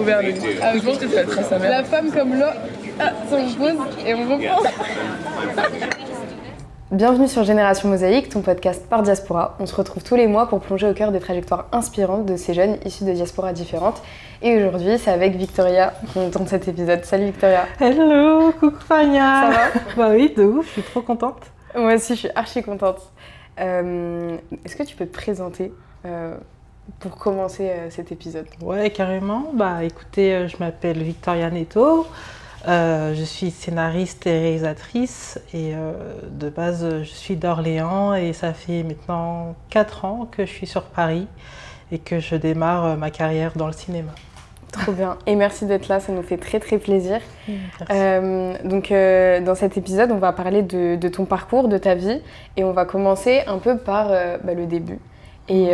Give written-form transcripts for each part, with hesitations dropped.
gouverner. Ah, je pense que ça va être sa mère. La femme comme l'eau, ça on pose et on reprend. Bienvenue sur Génération Mosaïque, ton podcast par Diaspora. On se retrouve tous les mois pour plonger au cœur des trajectoires inspirantes de ces jeunes issus de diasporas différentes. Et aujourd'hui, c'est avec Victoria qu'on tourne cet épisode. Salut Victoria. Hello, coucou Fania. Ça va? Bah oui, de ouf, je suis trop contente. Moi aussi, je suis archi contente. Est-ce que tu peux te présenter pour commencer cet épisode? Ouais, carrément. Bah écoutez, je m'appelle Victoria Neto. Je suis scénariste et réalisatrice et de base je suis d'Orléans et ça fait maintenant 4 ans que je suis sur Paris et que je démarre ma carrière dans le cinéma. Trop bien, et merci d'être là, ça nous fait très très plaisir. Merci. Dans cet épisode, on va parler de ton parcours, de ta vie et on va commencer un peu par le début. Et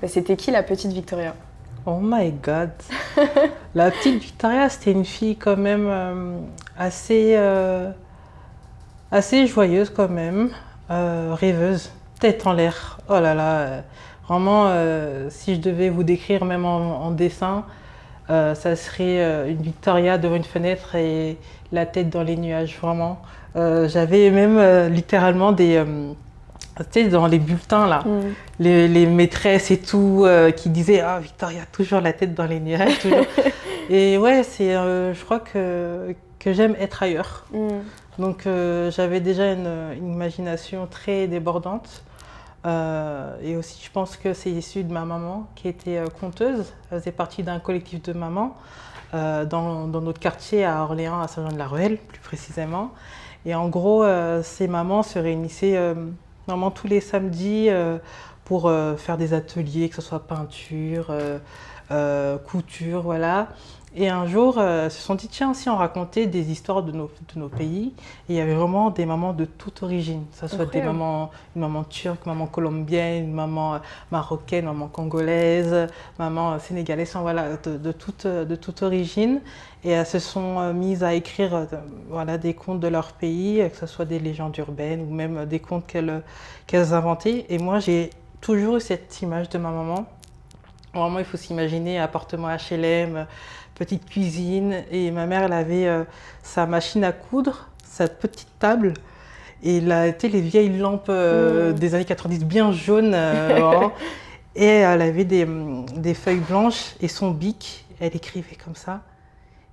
c'était qui la petite Victoria? Oh my god. La petite Victoria, c'était une fille quand même assez joyeuse quand même, rêveuse, tête en l'air. Oh là là, vraiment, si je devais vous décrire même en dessin, ça serait une Victoria devant une fenêtre et la tête dans les nuages, vraiment. J'avais même littéralement des... tu sais, dans les bulletins, là, les maîtresses et tout, qui disaient « Ah, Victoria, toujours la tête dans les nuages, toujours. » Et ouais, je crois que j'aime être ailleurs. Donc, j'avais déjà une imagination très débordante. Et aussi, je pense que c'est issu de ma maman, qui était conteuse. Elle faisait partie d'un collectif de mamans dans notre quartier à Orléans, à Saint-Jean-de-la-Ruelle, plus précisément. Et en gros, ces mamans se réunissaient... Normalement tous les samedis pour faire des ateliers, que ce soit peinture, couture, voilà. Et un jour, se sont dit, tiens, si on racontait des histoires de nos pays. Et il y avait vraiment des mamans de toute origine, que ce soit une maman turque, une maman colombienne, une maman marocaine, une maman congolaise, maman sénégalaise, enfin, voilà, de toute origine. Et elles se sont mises à écrire des contes de leur pays, que ce soit des légendes urbaines ou même des contes qu'elles inventaient. Et moi, j'ai toujours eu cette image de ma maman. Vraiment, il faut s'imaginer appartement HLM, petite cuisine. Et ma mère, elle avait sa machine à coudre, sa petite table. Et là, tu sais, les vieilles lampes des années 90 bien jaunes. Et elle avait des feuilles blanches et son bic. Elle écrivait comme ça.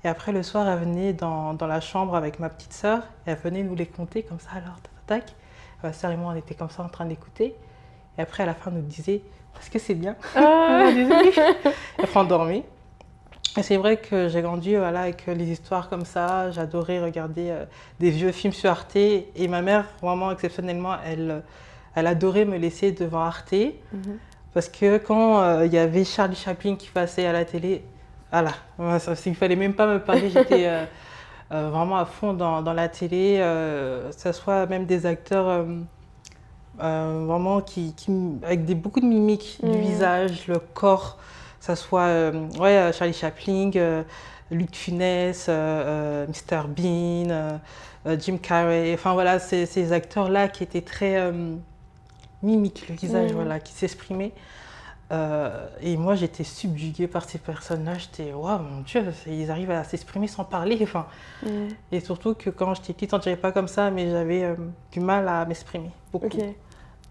Et après, le soir, elle venait dans la chambre avec ma petite sœur. Et elle venait nous les conter comme ça. Alors, tac. Ma sœur et moi, on était comme ça en train d'écouter. Et après, à la fin, on nous disait... Est-ce que c'est bien? Après, on dormait. Et c'est vrai que j'ai grandi avec les histoires comme ça. J'adorais regarder des vieux films sur Arte. Et ma mère, vraiment exceptionnellement, elle adorait me laisser devant Arte. Parce que quand il y avait Charlie Chaplin qui passait à la télé, voilà, il ne fallait même pas me parler. J'étais vraiment à fond dans la télé. Que ce soit même des acteurs... vraiment avec beaucoup de mimiques du visage, le corps, que ça soit Charlie Chaplin, Luc de Funès, Mr Bean, Jim Carrey, enfin voilà, ces acteurs-là qui étaient très mimiques, le visage, voilà, qui s'exprimaient. Et moi, j'étais subjuguée par ces personnes-là. J'étais, waouh, mon Dieu, ils arrivent à s'exprimer sans parler. Enfin. Et surtout que quand j'étais petite, on ne dirait pas comme ça, mais j'avais du mal à m'exprimer, beaucoup. Okay.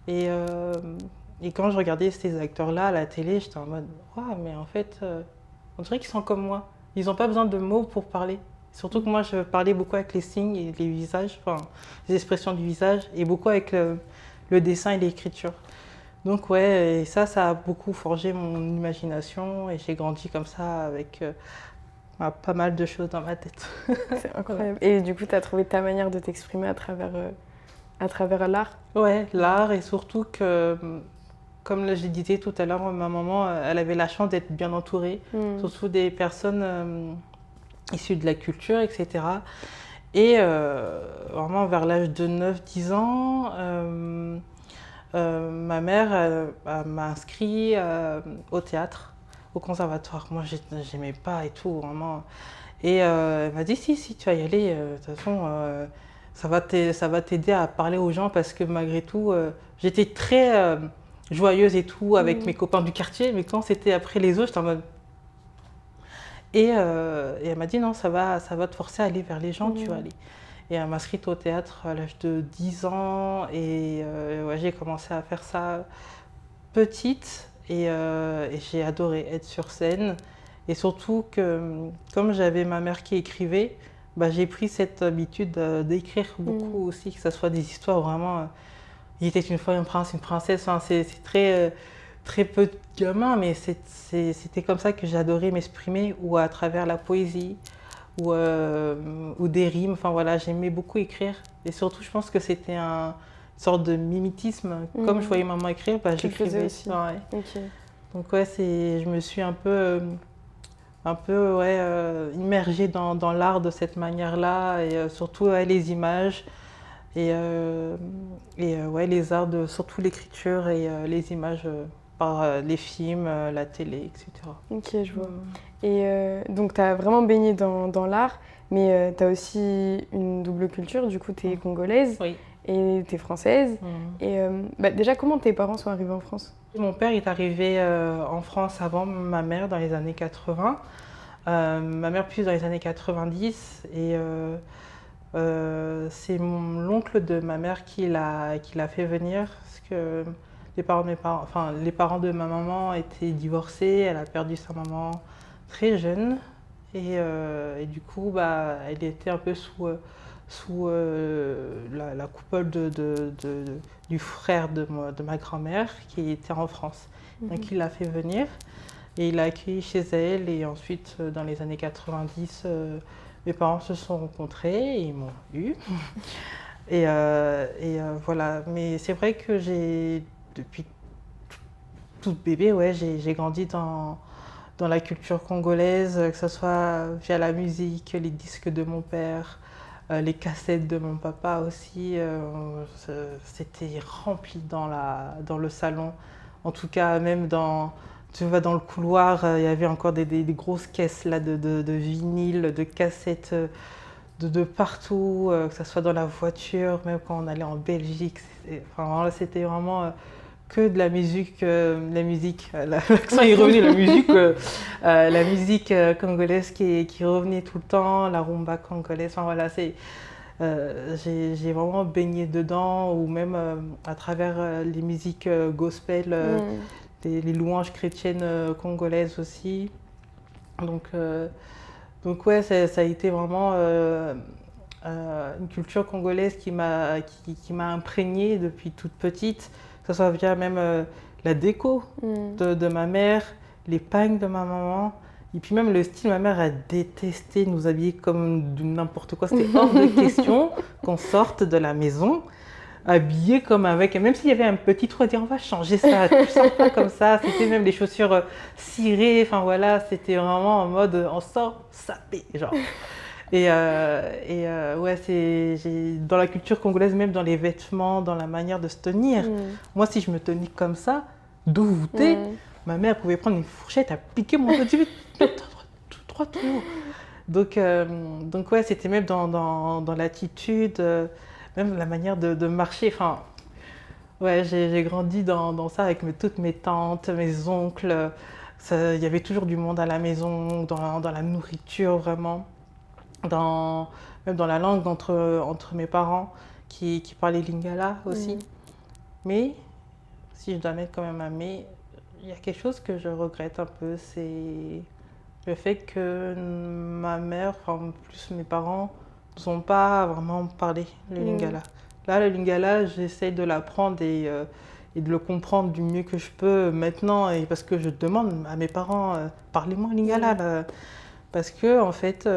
Et quand je regardais ces acteurs-là à la télé, j'étais en mode, waouh, mais en fait, on dirait qu'ils sont comme moi. Ils n'ont pas besoin de mots pour parler. Surtout que moi, je parlais beaucoup avec les signes et les visages, enfin, les expressions du visage, et beaucoup avec le dessin et l'écriture. Donc ouais, et ça a beaucoup forgé mon imagination et j'ai grandi comme ça avec pas mal de choses dans ma tête. C'est incroyable. Et du coup, tu as trouvé ta manière de t'exprimer à travers l'art? Ouais, l'art et surtout que, comme je disais tout à l'heure, ma maman, elle avait la chance d'être bien entourée, surtout des personnes issues de la culture, etc. Et vraiment vers l'âge de 9-10 ans, ma mère m'a inscrit au théâtre, au conservatoire. Moi, j'aimais pas et tout, vraiment. Et elle m'a dit, si, tu vas y aller. De toute façon, ça va t'aider à parler aux gens parce que malgré tout, j'étais très joyeuse et tout avec mes copains du quartier. Mais quand c'était après les autres, j'étais en mode... Et elle m'a dit non, ça va te forcer à aller vers les gens, tu vas aller. Et elle m'a inscrite au théâtre à l'âge de 10 ans et j'ai commencé à faire ça petite et j'ai adoré être sur scène. Et surtout que comme j'avais ma mère qui écrivait, j'ai pris cette habitude d'écrire beaucoup aussi, que ce soit des histoires vraiment... il était une fois un prince, une princesse, enfin, c'est très, très peu de gamins, mais c'était comme ça que j'adorais m'exprimer, ou à travers la poésie, ou des rimes, enfin voilà, j'aimais beaucoup écrire. Et surtout, je pense que c'était une sorte de mimétisme. Comme je voyais maman écrire, j'écrivais aussi. Ouais. Okay. Donc ouais, je me suis un peu immergée dans l'art de cette manière-là, et surtout les images, et les arts, surtout l'écriture et les images par les films, la télé, etc. Ok, je vois. Et donc, tu as vraiment baigné dans l'art, mais tu as aussi une double culture. Du coup, tu es congolaise et tu es française. Et déjà, comment tes parents sont arrivés en France? Mon père est arrivé en France avant ma mère dans les années 80. Ma mère plus dans les années 90. Et c'est l'oncle de ma mère qui l'a fait venir. Parce que les parents de ma maman étaient divorcés. Elle a perdu sa maman très jeune. Et du coup, elle était un peu sous la coupole du frère de ma grand-mère qui était en France. Donc il l'a fait venir et il l'a accueilli chez elle. Et ensuite, dans les années 90, mes parents se sont rencontrés et ils m'ont eu. Et voilà. Mais c'est vrai que depuis toute bébé, j'ai grandi dans la culture congolaise, que ce soit via la musique, les disques de mon père, les cassettes de mon papa aussi. C'était rempli dans le salon. En tout cas, même tu vois, dans le couloir, il y avait encore des grosses caisses là, de vinyles, de cassettes de partout, que ce soit dans la voiture, même quand on allait en Belgique. C'était vraiment... que de la musique, l'accent est revenu, la musique congolaise qui revenait tout le temps, la rumba congolaise, enfin voilà, j'ai vraiment baigné dedans, ou même à travers les musiques gospel, les louanges chrétiennes congolaises aussi. Donc ouais, ça a été vraiment une culture congolaise qui m'a imprégnée depuis toute petite. Que ce soit via même la déco de ma mère, les pagnes de ma maman, et puis même le style. Ma mère a détesté nous habiller comme de n'importe quoi. C'était hors de question qu'on sorte de la maison habillé comme avec... Même s'il y avait un petit trou, elle dit on va changer ça, tu sors pas comme ça. C'était même les chaussures cirées, enfin voilà, c'était vraiment en mode on sort sapé, genre. Et dans la culture congolaise, même dans les vêtements, dans la manière de se tenir. Moi, si je me tenais comme ça, douvoutée, ma mère pouvait prendre une fourchette à piquer mon dos. Droit tout haut. Donc ouais, c'était même dans l'attitude, même la manière de marcher. Enfin, ouais, j'ai grandi dans ça avec toutes mes tantes, mes oncles. Il y avait toujours du monde à la maison, dans la nourriture, vraiment. Même dans la langue entre mes parents qui parlaient lingala aussi. Mais si je dois mettre quand même un mais, il y a quelque chose que je regrette un peu, c'est le fait que ma mère, enfin plus mes parents, n'ont pas vraiment parlé le lingala. Là, le lingala, j'essaie de l'apprendre et de le comprendre du mieux que je peux maintenant, et parce que je demande à mes parents, parlez-moi lingala, là, parce que en fait...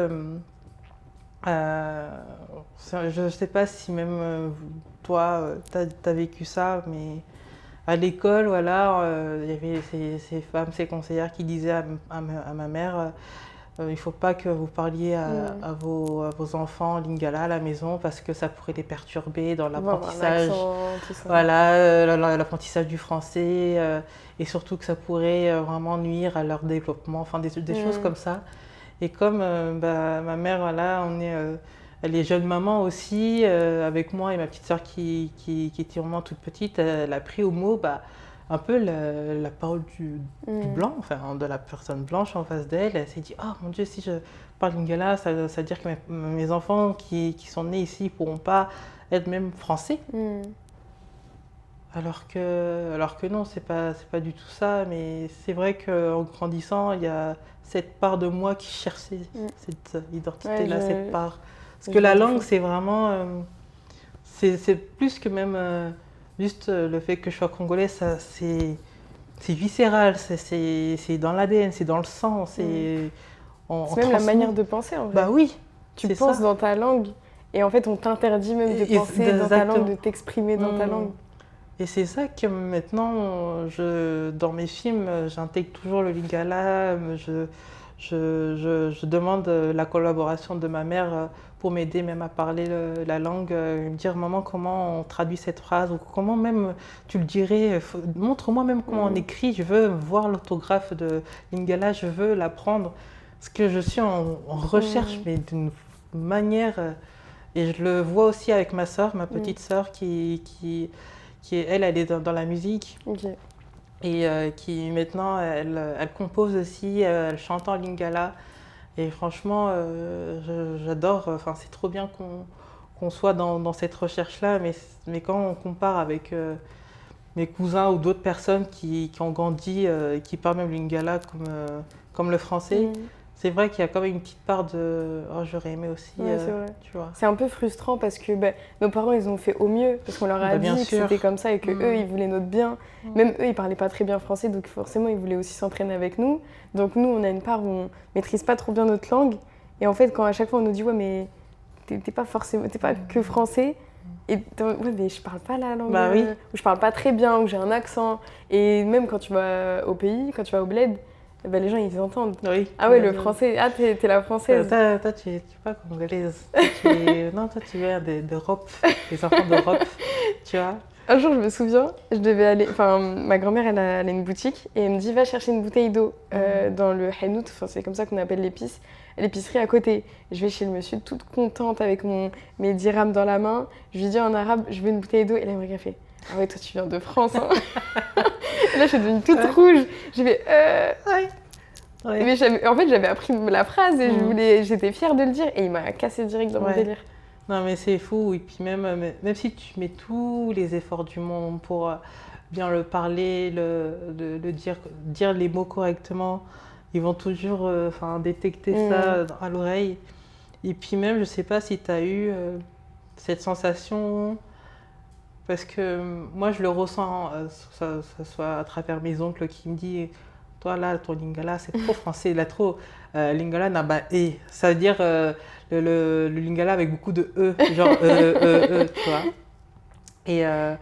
je ne sais pas si même toi, tu as vécu ça, mais à l'école, voilà, il y avait ces femmes, ces conseillères qui disaient à ma mère, il ne faut pas que vous parliez à vos enfants lingala à la maison parce que ça pourrait les perturber dans l'apprentissage, l'apprentissage du français, et surtout que ça pourrait vraiment nuire à leur développement, enfin des choses comme ça. Et comme ma mère, voilà, elle est jeune maman aussi, avec moi et ma petite soeur qui était vraiment toute petite, elle a pris au mot, un peu la parole du blanc, enfin de la personne blanche en face d'elle. Elle s'est dit, oh mon Dieu, si je parle lingala, ça veut dire que mes enfants qui sont nés ici ne pourront pas être même français. Alors que non, c'est pas du tout ça, mais c'est vrai qu'en grandissant, il y a cette part de moi qui cherchait cette identité-là, cette part. Parce que la langue, c'est vraiment... c'est plus que même juste le fait que je sois congolaise, c'est viscéral, c'est dans l'ADN, c'est dans le sang, c'est... C'est même la manière de penser, en vrai. Bah oui, tu penses dans ta langue, et en fait, on t'interdit même de penser dans ta langue, de t'exprimer dans ta langue. Et c'est ça que maintenant, dans mes films, j'intègre toujours le lingala. Je demande la collaboration de ma mère pour m'aider même à parler la langue, me dire maman comment on traduit cette phrase ou comment même tu le dirais, montre-moi même comment on écrit, je veux voir l'orthographe de lingala, je veux l'apprendre. Parce que je suis en recherche, mais d'une manière... et je le vois aussi avec ma sœur, ma petite sœur qui elle est dans la musique. Okay. Et qui maintenant, elle compose aussi, elle chante en lingala. Et franchement, j'adore, enfin, c'est trop bien qu'on soit dans cette recherche-là. Mais quand on compare avec mes cousins ou d'autres personnes qui ont grandi, qui parlent même lingala comme le français, c'est vrai qu'il y a quand même une petite part de « oh, j'aurais aimé aussi tu vois. C'est un peu frustrant parce que nos parents, ils ont fait au mieux, parce qu'on leur a dit que c'était comme ça et qu'eux, ils voulaient notre bien. Même eux, ils parlaient pas très bien français, donc forcément, ils voulaient aussi s'entraîner avec nous. Donc nous, on a une part où on maîtrise pas trop bien notre langue. Et en fait, quand à chaque fois, on nous dit « ouais, mais t'es pas que français », et ouais, mais je parle pas la langue, ou je parle pas très bien, ou j'ai un accent. Et même quand tu vas au pays, quand tu vas au bled, les gens ils entendent. Oui. Ah ouais, le français. Ah, t'es la française. Toi, tu es pas congolaise. Non, toi, tu viens d'Europe, des enfants d'Europe, tu vois. Un jour, je me souviens, je devais aller. Enfin, ma grand-mère, elle a une boutique et elle me dit va chercher une bouteille d'eau dans le hanout. Enfin, c'est comme ça qu'on appelle l'épicerie à côté. Je vais chez le monsieur, toute contente avec mes dirhams dans la main. Je lui dis en arabe je veux une bouteille d'eau et là, il me regarde fait ah ouais, toi, tu viens de France. Hein. Et là, je suis devenue toute rouge. J'ai fait ouais. Mais en fait, j'avais appris la phrase et j'étais fière de le dire et il m'a cassé direct dans mon délire. Non, mais c'est fou. Et puis même si tu mets tous les efforts du monde pour bien le parler, le dire les mots correctement, ils vont toujours détecter ça à l'oreille. Et puis même, je sais pas si tu as eu cette sensation, parce que moi, je le ressens, ça soit à travers mes oncles qui me disent toi là, ton lingala, c'est trop français, là trop lingala naba e. Ça veut dire le lingala avec beaucoup de e, genre tu vois.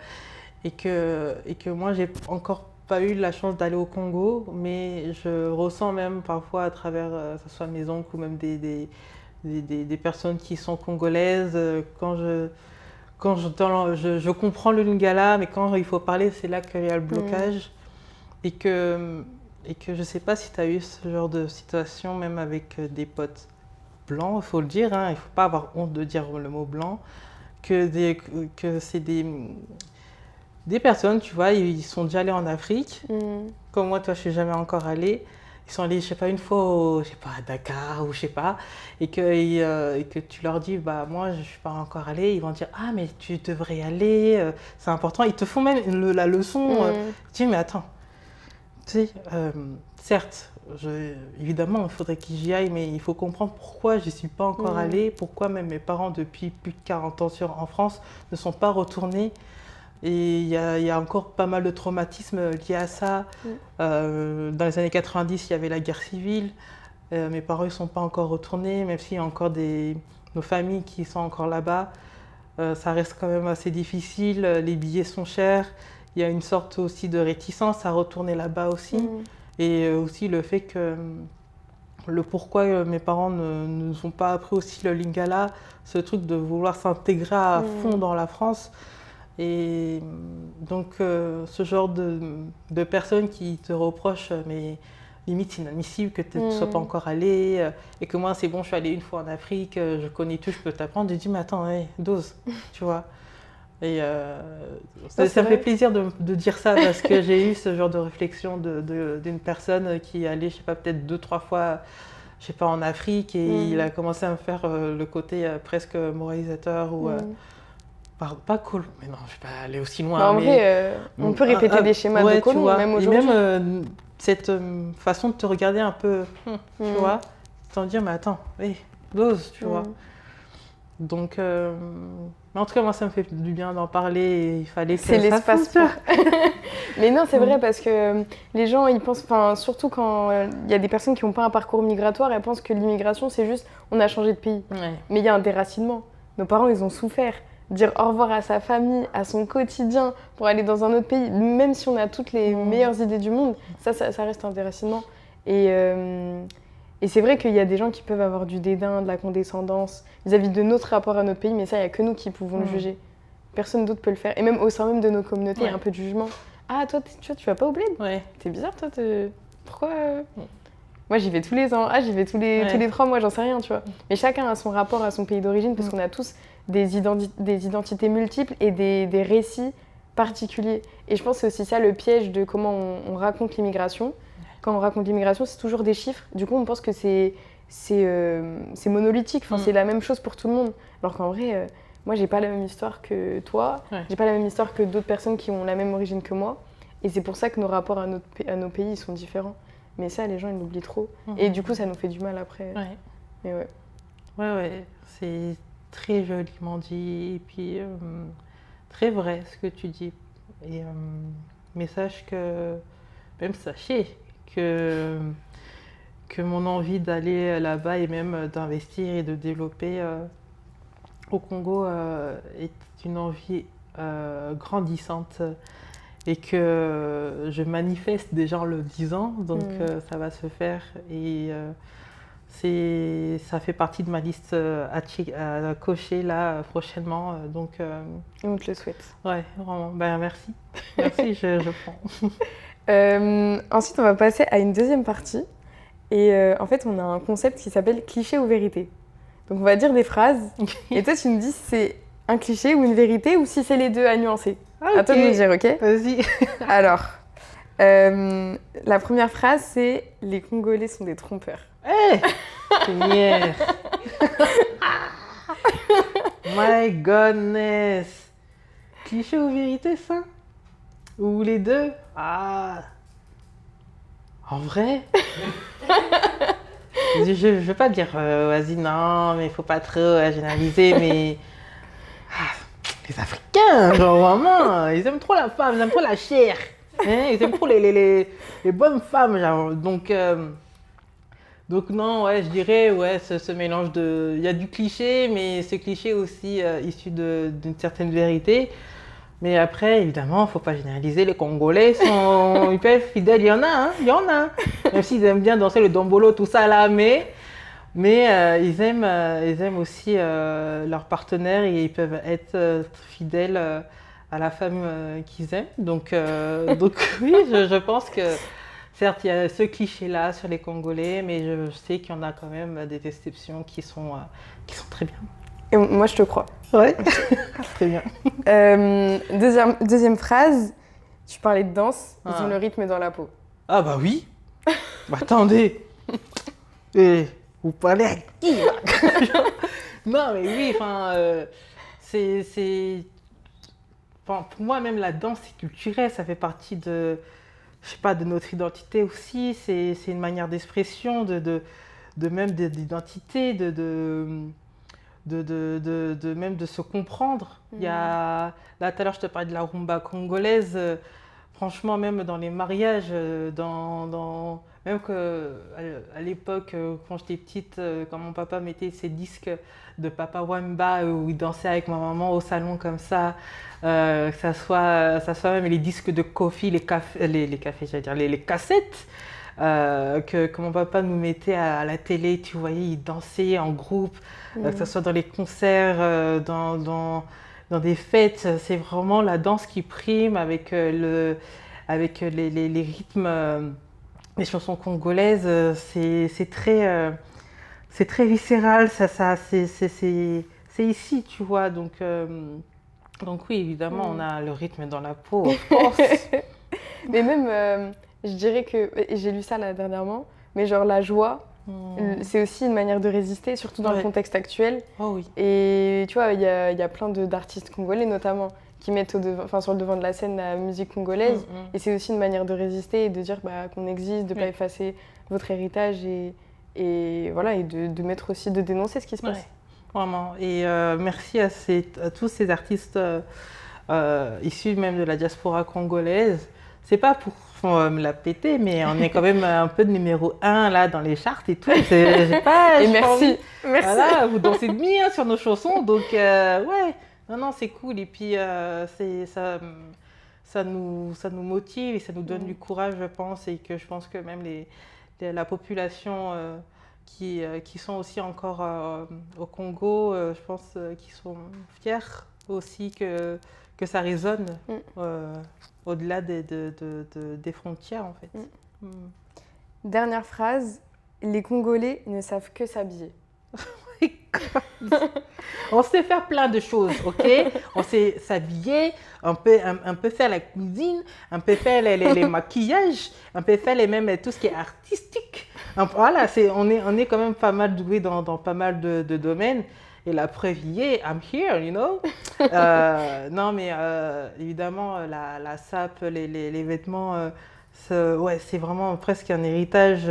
Et que moi, j'ai encore pas eu la chance d'aller au Congo, mais je ressens même parfois à travers, que ce soit mes oncles ou même des personnes qui sont congolaises, quand je comprends le lingala, mais quand il faut parler, c'est là qu'il y a le blocage. Et que je ne sais pas si tu as eu ce genre de situation, même avec des potes blancs, il faut le dire, hein, il ne faut pas avoir honte de dire le mot blanc, que c'est des personnes, tu vois, ils sont déjà allés en Afrique, comme moi, toi, je ne suis jamais encore allée. Ils sont allés, je sais pas, une fois à Dakar ou je sais pas, et que tu leur dis, bah moi, je suis pas encore allée, ils vont dire, ah, mais tu devrais y aller, c'est important. Ils te font même la leçon. Tu dis, mais attends. Tu sais, certes, évidemment, il faudrait que j'y aille, mais il faut comprendre pourquoi je n'y suis pas encore allée, pourquoi même mes parents, depuis plus de 40 ans en France, ne sont pas retournés. Et il y a encore pas mal de traumatismes liés à ça. Dans les années 90, il y avait la guerre civile. Mes parents ne sont pas encore retournés, même s'il y a encore nos familles qui sont encore là-bas. Ça reste quand même assez difficile, les billets sont chers. Il y a une sorte aussi de réticence à retourner là-bas aussi. Et aussi le fait que le pourquoi mes parents ne nous ont pas appris aussi le lingala, ce truc de vouloir s'intégrer à fond dans la France. Et donc ce genre de personnes qui te reprochent, mais limite c'est inadmissible que tu ne sois pas encore allé, et que moi c'est bon, je suis allée une fois en Afrique, je connais tout, je peux t'apprendre. Je dis mais attends, hey, dose, tu vois. Et c'est ça me vrai. fait plaisir de dire ça parce que j'ai eu ce genre de réflexion d'une personne qui est allée, je sais pas, peut-être 2-3 fois, je sais pas, en Afrique et il a commencé à me faire le côté presque moralisateur ou pas cool. Mais non, je vais pas aller aussi loin. Bah, en mais vrai, on peut répéter des schémas de tu colons, vois, même et aujourd'hui. même cette façon de te regarder un peu, tu vois, sans dire, mais attends, dose, tu vois. Donc, mais en tout cas, moi, ça me fait du bien d'en parler et il fallait que C'est ça l'espace sorte. Mais non, c'est vrai parce que les gens, ils pensent, enfin, surtout quand il y a des personnes qui n'ont pas un parcours migratoire, elles pensent que l'immigration, c'est juste on a changé de pays. Ouais. Mais il y a un déracinement. Nos parents, ils ont souffert. Dire au revoir à sa famille, à son quotidien, pour aller dans un autre pays, même si on a toutes les meilleures idées du monde, ça reste un déracinement. Et c'est vrai qu'il y a des gens qui peuvent avoir du dédain, de la condescendance vis-à-vis de notre rapport à notre pays, mais ça, il n'y a que nous qui pouvons le juger. Personne d'autre peut le faire. Et même au sein même de nos communautés, il y a un peu de jugement. Ah, toi, tu vas pas au bled? Ouais. T'es bizarre, toi, pourquoi Moi, j'y vais tous les ans. Ah, j'y vais tous les 3 mois, j'en sais rien, tu vois. Mais chacun a son rapport à son pays d'origine parce qu'on a tous des identités multiples et des récits particuliers. Et je pense que c'est aussi ça le piège de comment on raconte l'immigration. Quand on raconte l'immigration, c'est toujours des chiffres. Du coup, on pense que c'est monolithique. Enfin, c'est la même chose pour tout le monde. Alors qu'en vrai, moi, j'ai pas la même histoire que toi. J'ai pas la même histoire que d'autres personnes qui ont la même origine que moi. Et c'est pour ça que nos rapports à nos pays sont différents. Mais ça, les gens, ils l'oublient trop. Et du coup, ça nous fait du mal après. Ouais. Mais ouais. Ouais, c'est très joliment dit et puis très vrai ce que tu dis. Et mais sachez que mon envie d'aller là-bas et même d'investir et de développer au Congo est une envie grandissante et que je manifeste déjà en le disant, donc ça va se faire et ça fait partie de ma liste à cocher là prochainement. Donc, Et on te le souhaite. Ouais, vraiment. Ben, merci. Merci, je prends. Ensuite, on va passer à une deuxième partie. Et en fait, on a un concept qui s'appelle cliché ou vérité. Donc, on va dire des phrases. Et toi, tu nous dis si c'est un cliché ou une vérité ou si c'est les deux à nuancer. Okay. À toi de nous dire, ok? Vas-y. Alors, la première phrase, c'est « Les Congolais sont des trompeurs ». Seigneur. My goodness. Cliché ou vérité, ça? Ou les deux? Ah. En vrai? Je veux pas dire, vas-y, non, mais il faut pas trop généraliser, mais... les Africains, genre vraiment, ils aiment trop la femme, ils aiment trop la chair. Hein, ils aiment trop les bonnes femmes, genre. Donc non, ouais, je dirais, ouais, ce mélange de... Il y a du cliché, mais ce cliché aussi issu d'une certaine vérité. Mais après, évidemment, il ne faut pas généraliser. Les Congolais sont hyper fidèles. Il y en a, hein, il y en a. Même s'ils aiment bien danser le dombolo, tout ça là, mais ils aiment aussi leur partenaire et ils peuvent être fidèles à la femme qu'ils aiment. Donc oui, je pense que certes, il y a ce cliché-là sur les Congolais, mais je sais qu'il y en a quand même des exceptions qui sont très bien. Et moi, je te crois. Ouais, très bien. Deuxième phrase, tu parlais de danse, ils ont le rythme dans la peau. Ah bah oui. Bah, attendez. Vous parlez à qui là? Non mais oui, enfin, enfin, pour moi même la danse c'est culturel, ça fait partie de, je sais pas, de notre identité aussi. C'est une manière d'expression, même d'identité, même de se comprendre. Il y a, là tout à l'heure je te parlais de la rumba congolaise. Franchement, même dans les mariages, même à l'époque, quand j'étais petite, quand mon papa mettait ses disques de Papa Wemba où il dansait avec ma maman au salon comme ça, que ça soit même les disques de Kofi, les cafés, j'allais dire, les cassettes que mon papa nous mettait à la télé, tu voyais, ils dansaient en groupe, que ce soit dans les concerts, dans des fêtes, c'est vraiment la danse qui prime avec les rythmes, les chansons congolaises, c'est très viscéral, c'est ici, tu vois, donc Donc oui, évidemment, on a le rythme dans la peau, of course. Mais même, je dirais que, et j'ai lu ça là dernièrement, mais genre la joie, c'est aussi une manière de résister, surtout dans le contexte actuel. Oh oui. Et tu vois, il y a plein d'artistes congolais notamment qui mettent sur le devant de la scène la musique congolaise. Et c'est aussi une manière de résister et de dire qu'on existe, de ne pas effacer votre héritage et voilà, et de mettre aussi, de dénoncer ce qui se passe. Vraiment. Et merci à tous ces artistes issus même de la diaspora congolaise. C'est pas pour me la péter, mais on est quand même un peu de numéro 1 là dans les charts et tout. J'ai pas, et merci. Voilà, vous dansez bien sur nos chansons, donc ouais. Non, c'est cool. Et puis ça nous motive et ça nous donne du courage, je pense. Et que je pense que même la population qui sont aussi encore au Congo, je pense qu'ils sont fiers aussi que ça résonne au-delà des frontières, en fait. Dernière phrase, les Congolais ne savent que s'habiller. On sait faire plein de choses, ok? On sait s'habiller, un peu faire la cuisine, un peu faire les maquillages, un peu faire même tout ce qui est artistique. Voilà, on est quand même pas mal doué dans pas mal de domaines. Et la preuve y est, I'm here, you know? Non, mais évidemment, la sape, les vêtements, c'est vraiment presque un héritage.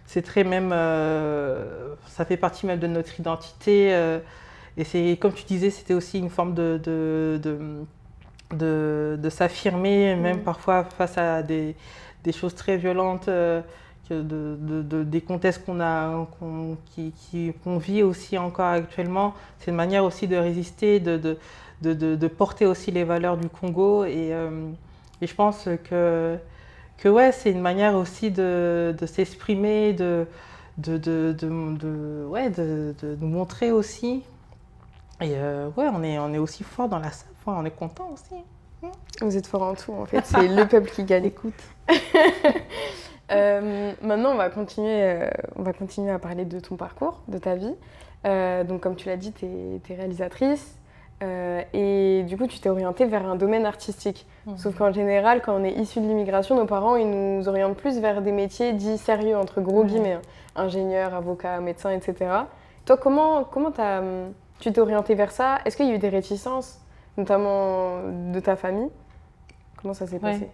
C'est très même, ça fait partie même de notre identité. Et c'est, comme tu disais, c'était aussi une forme de s'affirmer, même parfois face à des choses très violentes, des contextes qu'on vit aussi encore actuellement. C'est une manière aussi de résister, de porter aussi les valeurs du Congo. Et je pense que ouais, c'est une manière aussi de s'exprimer, de nous montrer aussi. Et ouais, on est aussi fort dans la sape, on est content aussi. Vous êtes fort en tout, en fait. C'est le peuple qui gagne. Écoute. Maintenant, on va continuer à parler de ton parcours, de ta vie. Donc, comme tu l'as dit, tu es réalisatrice. Et du coup, tu t'es orientée vers un domaine artistique. Sauf qu'en général, quand on est issu de l'immigration, nos parents, ils nous orientent plus vers des métiers dits sérieux, entre gros guillemets. Hein. Ingénieur, avocat, médecin, etc. Toi, comment tu t'es orientée vers ça? Est-ce qu'il y a eu des réticences, notamment de ta famille? Comment ça s'est passé?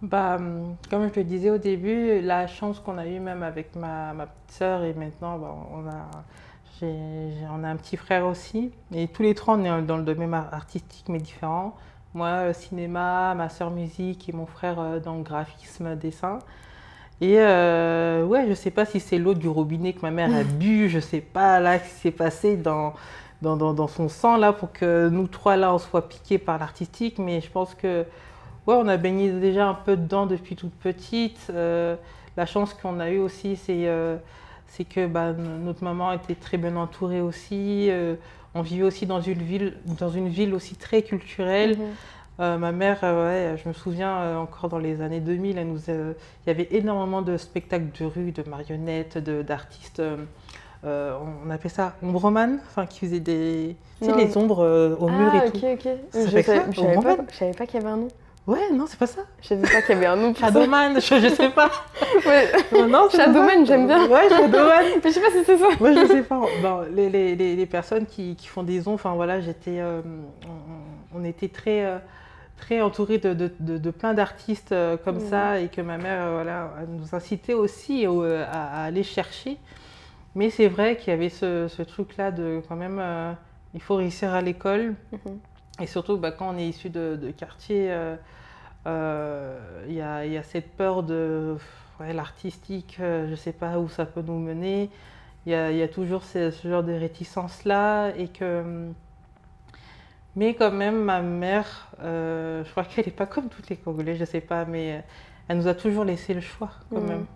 Comme je te disais au début, la chance qu'on a eue même avec ma petite sœur et maintenant, on a un petit frère aussi. Et tous les trois, on est dans le domaine artistique, mais différent. Moi, cinéma, ma sœur musique et mon frère dans le graphisme, dessin. Et ouais, je sais pas si c'est l'eau du robinet que ma mère a bu, je sais pas là ce qui s'est passé dans son sang là pour que nous trois là on soit piqués par l'artistique. Mais je pense que ouais, on a baigné déjà un peu dedans depuis toute petite. La chance qu'on a eue aussi, c'est que notre maman était très bien entourée aussi. On vivait aussi dans une ville aussi très culturelle. Ma mère, ouais, je me souviens encore dans les années 2000, il y avait énormément de spectacles de rue, de marionnettes, d'artistes. On appelait ça ombreman, qui faisait les ombres au mur et tout. Ok. Ça fait ça, Je savais pas qu'il y avait un nom. Ouais, non, c'est pas ça. Je savais pas qu'il y avait un nom. Shadowman, je sais pas. Ouais. Non, Shadowman, j'aime bien. Ouais, Shadowman. Mais je sais pas si c'est ça. Moi, je sais pas. Les personnes qui font des ondes, voilà, on était très entourés de plein d'artistes comme ça et que ma mère voilà, nous incitait aussi à aller chercher. Mais c'est vrai qu'il y avait ce truc-là de quand même, il faut réussir à l'école. Et surtout, quand on est issu de quartier, il y a cette peur de l'artistique, je ne sais pas où ça peut nous mener. Il y a toujours ce genre de réticence-là. Mais quand même, ma mère, je crois qu'elle n'est pas comme toutes les Congolais, je ne sais pas, mais elle nous a toujours laissé le choix quand même.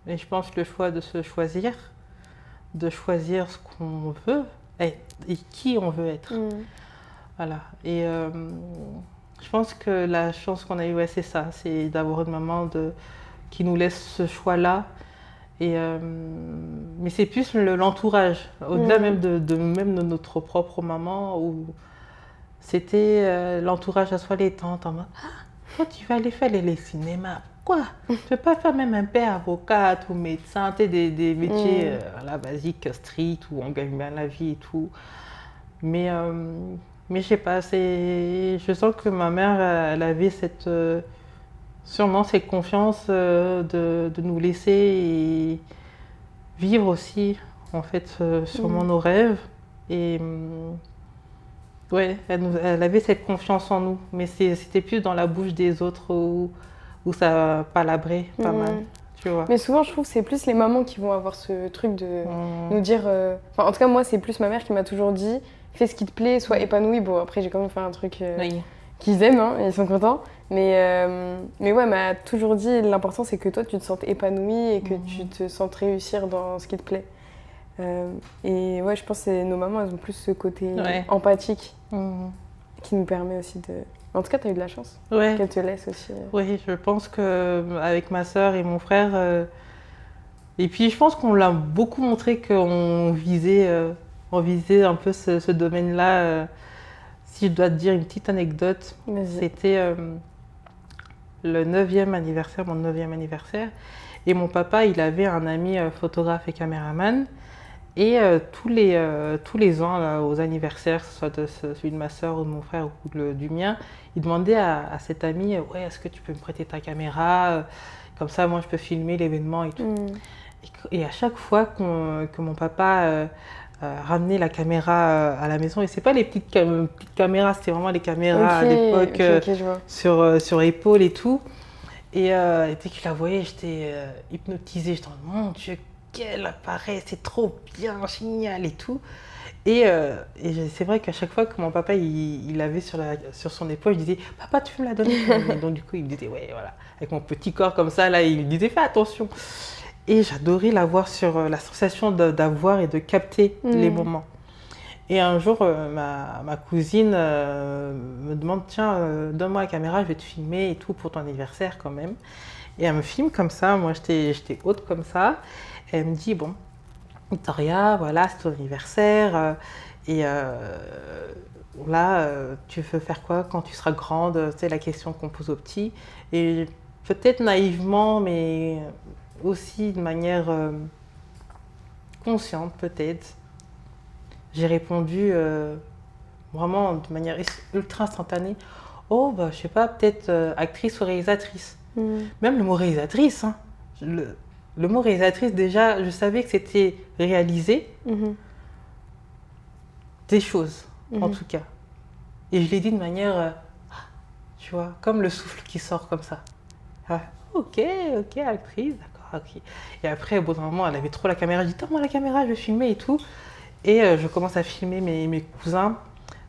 Et je pense que le choix de se choisir, de choisir ce qu'on veut être et qui on veut être. Voilà. Et je pense que la chance qu'on a eue, c'est ça, c'est d'avoir une maman qui nous laisse ce choix-là. Mais mais c'est plus l'entourage, au-delà même même de notre propre maman, où c'était l'entourage, à soi les tantes, en mode « Ah, toi tu vas aller faire les cinémas, pourquoi? Tu peux pas faire même un père avocate ou médecin, tu sais, des métiers voilà, basiques, street, où on gagne bien la vie et tout. » Mais je sais pas, je sens que ma mère, elle avait sûrement cette confiance de nous laisser et vivre aussi, en fait, sûrement nos rêves. Et ouais, elle avait cette confiance en nous, mais c'était plus dans la bouche des autres où ça palabrait pas mal, tu vois. Mais souvent, je trouve que c'est plus les mamans qui vont avoir ce truc de nous dire... Enfin, en tout cas, moi, c'est plus ma mère qui m'a toujours dit « Fais ce qui te plaît, sois épanoui ». Bon, après, j'ai quand même fait un truc Oui. qu'ils aiment, hein, et ils sont contents. Mais ouais, elle m'a toujours dit l'important, c'est que toi, tu te sentes épanoui et que tu te sentes réussir dans ce qui te plaît. Et ouais, je pense que nos mamans, elles ont plus ce côté empathique qui nous permet aussi de... En tout cas, tu as eu de la chance qu'elle te laisse aussi. Oui, je pense qu'avec ma sœur et mon frère... Et puis, je pense qu'on l'a beaucoup montré qu'on visait un peu ce domaine-là. Si je dois te dire une petite anecdote, c'était mon 9e anniversaire. Et mon papa, il avait un ami photographe et caméraman. Et tous les ans, là, aux anniversaires, que ce soit de celui de ma soeur ou de mon frère ou du mien, il demandait à cet ami « Ouais, est-ce que tu peux me prêter ta caméra? Comme ça, moi, je peux filmer l'événement et tout. » Et à chaque fois que mon papa ramenait la caméra à la maison, et c'est pas les petites caméras, c'était vraiment les caméras à l'époque sur épaule et tout. Et dès que je la voyais, j'étais hypnotisée. J'étais en mon Dieu, quel appareil, c'est trop bien, génial et tout. Et c'est vrai qu'à chaque fois que mon papa il l'avait sur son épaule, je disais « Papa, tu peux me la donner ?» Et donc du coup, il me disait « Ouais, voilà. » Avec mon petit corps comme ça, là, il me disait « Fais attention !» Et j'adorais l'avoir sur la sensation d'avoir et de capter les moments. Et un jour, ma cousine me demande « Tiens, donne-moi la caméra, je vais te filmer et tout pour ton anniversaire quand même. » Et elle me filme comme ça, moi j'étais haute comme ça. Et elle me dit « Bon, Victoria, voilà, c'est ton anniversaire. Et là, tu veux faire quoi quand tu seras grande ?» C'est la question qu'on pose aux petits. Et peut-être naïvement, mais aussi de manière consciente peut-être. J'ai répondu vraiment de manière ultra instantanée. Oh, bah, je sais pas, peut-être actrice ou réalisatrice. Même le mot réalisatrice, hein, le mot réalisatrice, déjà, je savais que c'était réaliser des choses, en tout cas. Et je l'ai dit de manière, tu vois, comme le souffle qui sort comme ça. Ah, ok, actrice, d'accord, ok. Et après, au bout d'un moment, elle avait trop la caméra. Je dis, donne-moi la caméra, je vais filmer et tout. Et je commence à filmer mes cousins.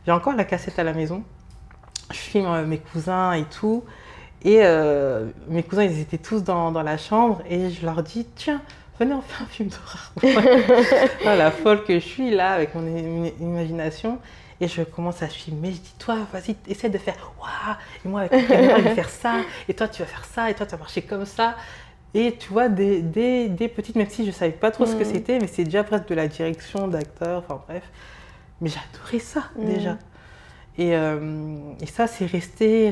J'ai encore la cassette à la maison. Je filme mes cousins et tout. Et mes cousins, ils étaient tous dans la chambre. Et je leur dis, tiens, venez, on fait un film d'horreur. La folle que je suis là, avec mon imagination. Et je commence à filmer. Je dis, toi, vas-y, essaie de faire waouh. Et moi, avec la caméra, je vais faire ça. Et toi, tu vas faire ça. Et toi, tu vas marcher comme ça. Et tu vois, des petites, même si je ne savais pas trop ce que c'était, mais c'est déjà presque de la direction d'acteur, enfin bref. Mais j'adorais ça déjà. Et ça, c'est resté,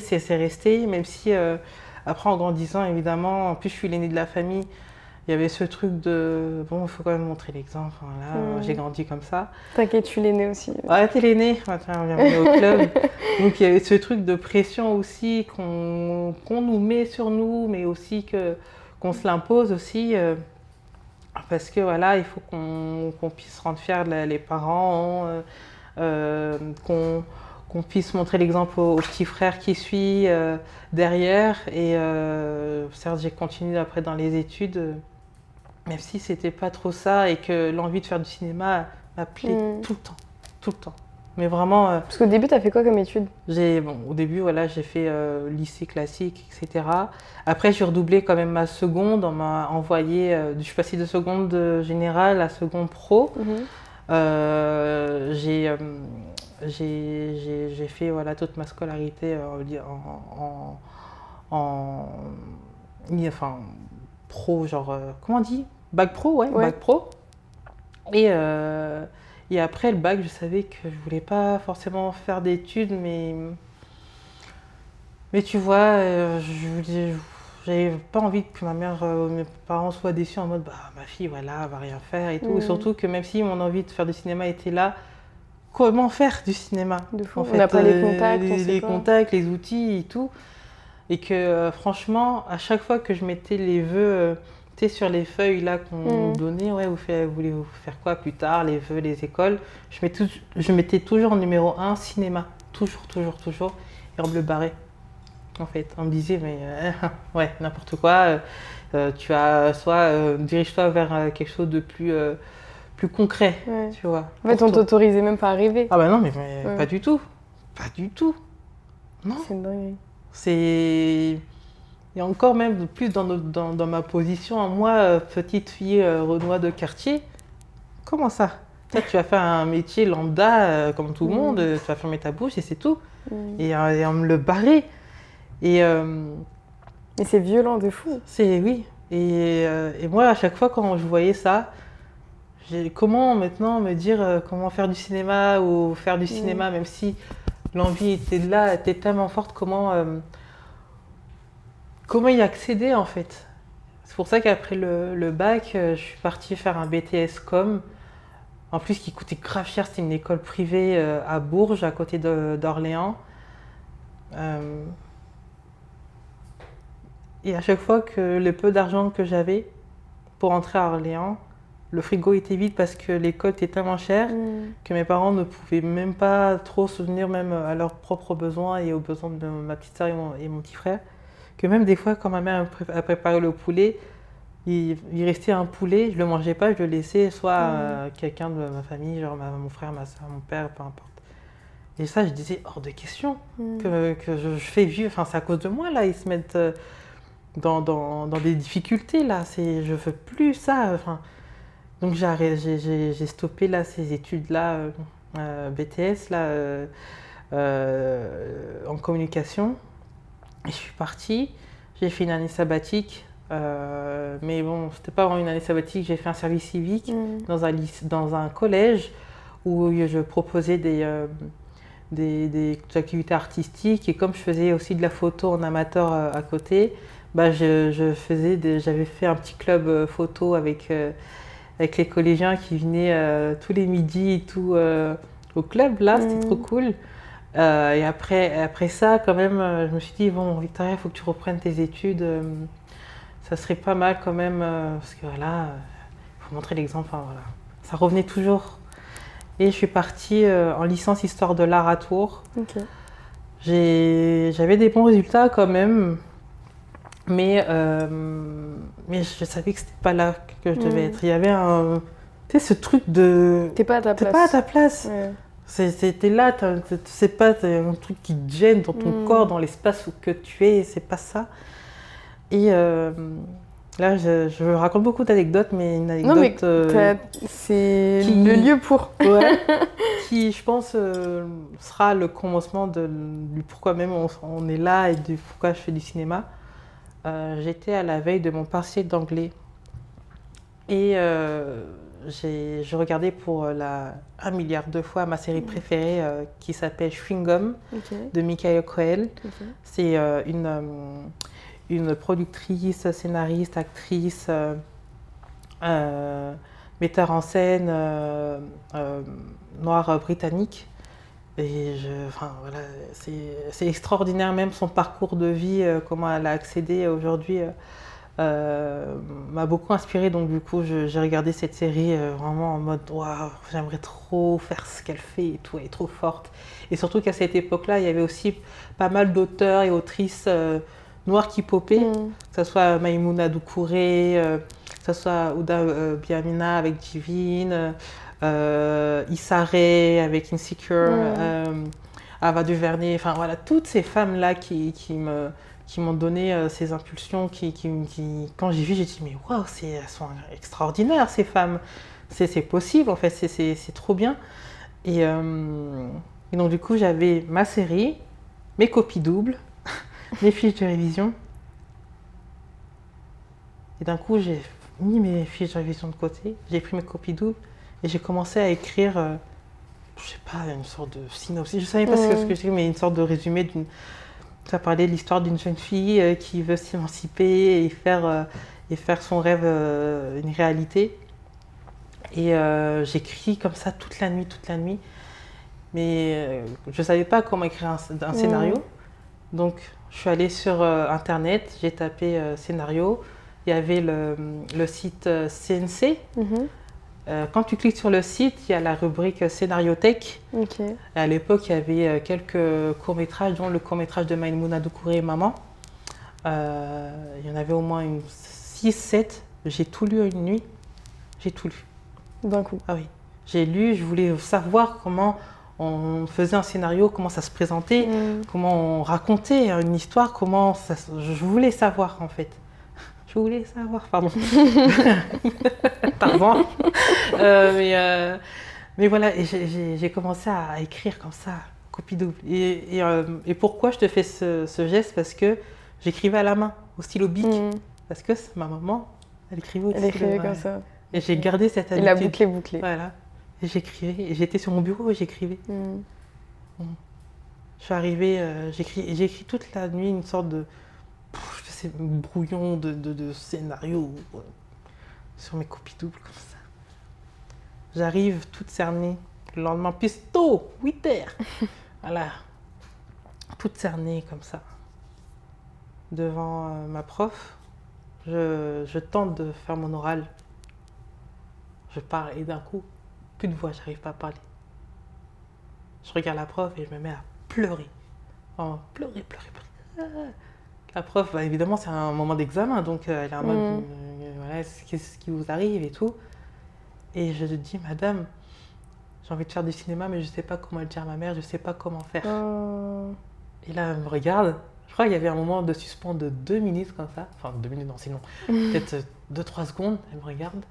même si après, en grandissant, évidemment, en plus, je suis l'aînée de la famille, il y avait ce truc de, bon, il faut quand même montrer l'exemple, voilà, j'ai grandi comme ça. T'inquiète, tu l'aînée aussi. Ouais, t'es l'aînée, on vient venir au club. Donc, il y avait ce truc de pression aussi qu'on nous met sur nous, mais aussi qu'on se l'impose aussi, parce que voilà, il faut qu'on puisse rendre fiers les parents, qu'on puisse montrer l'exemple au petit frère qui suit derrière. Et certes, j'ai continué après dans les études, même si c'était pas trop ça et que l'envie de faire du cinéma m'appelait tout le temps. Mais vraiment... Parce qu'au début, tu as fait quoi comme études? Au début, voilà, j'ai fait lycée classique, etc. Après, j'ai redoublé quand même ma seconde. On m'a envoyé... je suis passée de seconde générale à seconde pro. J'ai fait voilà, toute ma scolarité enfin, pro, genre... comment on dit? Bac pro, ouais, bac pro. Et après le bac, je savais que je voulais pas forcément faire d'études, mais tu vois, j'avais pas envie que ma mère, mes parents soient déçus en mode bah ma fille voilà, elle va rien faire et tout. Et surtout que même si mon envie de faire du cinéma était là, comment faire du cinéma De fou. en On fait, n'a pas les contacts, on sait les pas. contacts, les outils et tout. Et que franchement, à chaque fois que je mettais les vœux, tu sais, sur les feuilles là qu'on nous donnait, ouais, voulez-vous faire quoi plus tard, les vœux, les écoles, je mettais toujours en numéro 1 cinéma. Toujours. Et on me le barrait. En fait, on me disait, mais ouais, n'importe quoi, tu as soit dirige-toi vers quelque chose de plus concret, tu vois. En fait, on t'autorisait même pas à rêver. Ah bah non, mais pas du tout. Pas du tout. Non. C'est dingue. Et encore même plus dans ma position, moi, petite fille renois de quartier, comment ça? Toi, tu vas faire un métier lambda comme tout le monde, tu vas fermer ta bouche et c'est tout. Et on me le barrait. Mais c'est violent de fou. Oui. Et moi, à chaque fois quand je voyais ça, comment maintenant me dire comment faire du cinéma ou faire du cinéma, même si l'envie était là, était tellement forte, comment y accéder en fait. C'est pour ça qu'après le bac, je suis partie faire un BTS Com. En plus, qui coûtait grave cher, c'était une école privée à Bourges, à côté d'Orléans. Et à chaque fois que le peu d'argent que j'avais pour entrer à Orléans, le frigo était vide parce que l'école était tellement chère que mes parents ne pouvaient même pas trop souvenir même à leurs propres besoins et aux besoins de ma petite sœur et mon petit frère. Que même des fois, quand ma mère a préparé le poulet, il restait un poulet, je le mangeais pas, je le laissais soit à quelqu'un de ma famille, genre mon frère, ma soeur, mon père, peu importe. Et ça, je disais hors de question que je fais vieux. Enfin, c'est à cause de moi là, ils se mettent dans des difficultés là. Je veux plus ça. Enfin, donc j'ai stoppé là ces études là, BTS là, en communication. Et je suis partie. J'ai fait une année sabbatique. Mais bon, c'était pas vraiment une année sabbatique, j'ai fait un service civique dans un collège où je proposais des activités artistiques, et comme je faisais aussi de la photo en amateur à côté, bah j'avais fait un petit club photo avec les collégiens qui venaient tous les midis et tout au club là, c'était trop cool. Et après ça, quand même, je me suis dit, bon Victoria, il faut que tu reprennes tes études. Ça serait pas mal quand même, parce que voilà, il faut montrer l'exemple, enfin, voilà. Ça revenait toujours. Et je suis partie en licence Histoire de l'art à Tours. Okay. J'avais des bons résultats quand même, mais je savais que c'était pas là que je devais être. Il y avait tu sais, ce truc de... T'es pas à ta place. T'es pas à ta place. Ouais. T'es là, tu sais pas, t'as un truc qui te gêne dans ton corps, dans l'espace où que tu es, c'est pas ça. Et là, je raconte beaucoup d'anecdotes, mais une anecdote c'est le lieu pour. Ouais, qui, je pense, sera le commencement du pourquoi même on est là et du pourquoi je fais du cinéma. J'étais à la veille de mon partiel d'anglais et je regardais pour un milliard de fois ma série préférée qui s'appelle Chewing Gum de Michael Coel. C'est une productrice, scénariste, actrice, metteur en scène noire britannique. Et voilà, c'est extraordinaire même son parcours de vie, comment elle a accédé aujourd'hui, m'a beaucoup inspirée. Donc du coup, j'ai regardé cette série vraiment en mode waouh, j'aimerais trop faire ce qu'elle fait et tout, elle est trop forte. Et surtout qu'à cette époque-là, il y avait aussi pas mal d'auteurs et autrices noirs qui popaient, que ce soit Maïmouna Doucouré, que ce soit Ouda Biamina avec Divine, Issa Rae avec Insecure, Ava DuVernay, enfin voilà, toutes ces femmes-là qui m'ont donné ces impulsions, quand j'ai vu, j'ai dit mais waouh, elles sont extraordinaires ces femmes, c'est possible en fait, c'est trop bien. Et donc du coup, j'avais ma série, mes copies doubles, mes fiches de révision. Et d'un coup, j'ai mis mes fiches de révision de côté, j'ai pris mes copies doubles Et j'ai commencé à écrire, je sais pas, une sorte de synopsis. Je savais pas ce que j'écrivais, mais une sorte de résumé ça parlait de l'histoire d'une jeune fille qui veut s'émanciper et faire son rêve une réalité. Et j'écris comme ça toute la nuit. Mais je ne savais pas comment écrire un scénario. Donc, je suis allée sur Internet, j'ai tapé scénario. Il y avait le site CNC. Quand tu cliques sur le site, il y a la rubrique Scénariothèque. Okay. À l'époque, il y avait quelques courts-métrages, dont le court-métrage de Maïmouna Doucouré et Maman. Il y en avait au moins 6-7. J'ai tout lu une nuit. J'ai tout lu. D'un coup. Ah oui. J'ai lu, je voulais savoir comment on faisait un scénario, comment ça se présentait, comment on racontait une histoire, je voulais savoir en fait. Je voulais savoir, pardon. Pardon. Mais voilà, j'ai commencé à écrire comme ça, copie double. Et pourquoi je te fais ce geste? Parce que j'écrivais à la main, au stylo bic. Parce que ma maman, elle écrivait au stylo. Elle écrivait comme ça. Et j'ai gardé cette habitude. Et la bouclée. Voilà. Et j'écrivais. Et j'étais sur mon bureau et j'écrivais. Je suis arrivée, j'ai écrit toute la nuit une sorte de brouillon de scénario sur mes copies doubles comme ça. J'arrive toute cernée. Le lendemain, pisto, 8h. Voilà. Toute cernée comme ça. Devant ma prof. Je tente de faire mon oral. Je parle et d'un coup, plus de voix, j'arrive pas à parler. Je regarde la prof et je me mets à pleurer. Oh, pleurer. La prof, bah, évidemment, c'est un moment d'examen, donc elle est en mode voilà, qu'est-ce qui vous arrive et tout. Et je lui dis, madame, j'ai envie de faire du cinéma, mais je sais pas comment le dire à ma mère, je sais pas comment faire. Et là, elle me regarde. Je crois qu'il y avait un moment de suspens de 2 minutes comme ça. Enfin, 2 minutes, non, c'est long. Peut-être 2-3 secondes. Elle me regarde.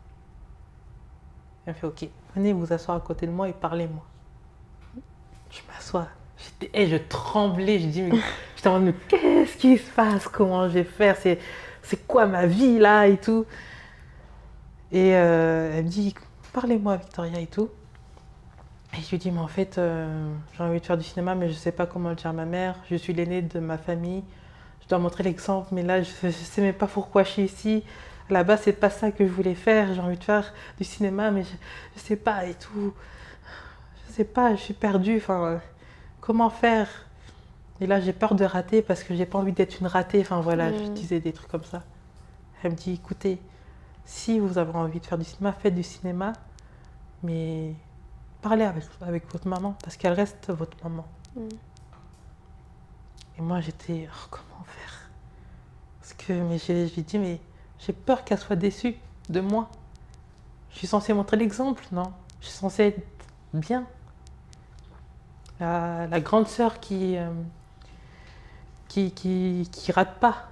Elle me fait, ok, venez vous asseoir à côté de moi et parlez-moi. Je m'assois. Je tremblais. J'étais en mode, mais qu'est-ce qui se passe? Comment je vais faire? C'est quoi ma vie là et tout? Et elle me dit, parlez-moi Victoria et tout. Et je lui dis, mais en fait, j'ai envie de faire du cinéma, mais je ne sais pas comment le dire à ma mère. Je suis l'aînée de ma famille. Je dois montrer l'exemple, mais là, je ne sais même pas pourquoi je suis ici. Là-bas, c'est pas ça que je voulais faire. J'ai envie de faire du cinéma, mais je ne sais pas et tout. Je ne sais pas, je suis perdue. Enfin, comment faire? Et là, j'ai peur de rater parce que j'ai pas envie d'être une ratée. Enfin, voilà, je disais des trucs comme ça. Elle me dit, écoutez, si vous avez envie de faire du cinéma, faites du cinéma, mais parlez avec votre maman, parce qu'elle reste votre maman. Et moi, j'étais, comment faire? Parce que je lui dis, mais j'ai peur qu'elle soit déçue de moi. Je suis censée montrer l'exemple, non? Je suis censée être bien. La grande sœur qui rate pas.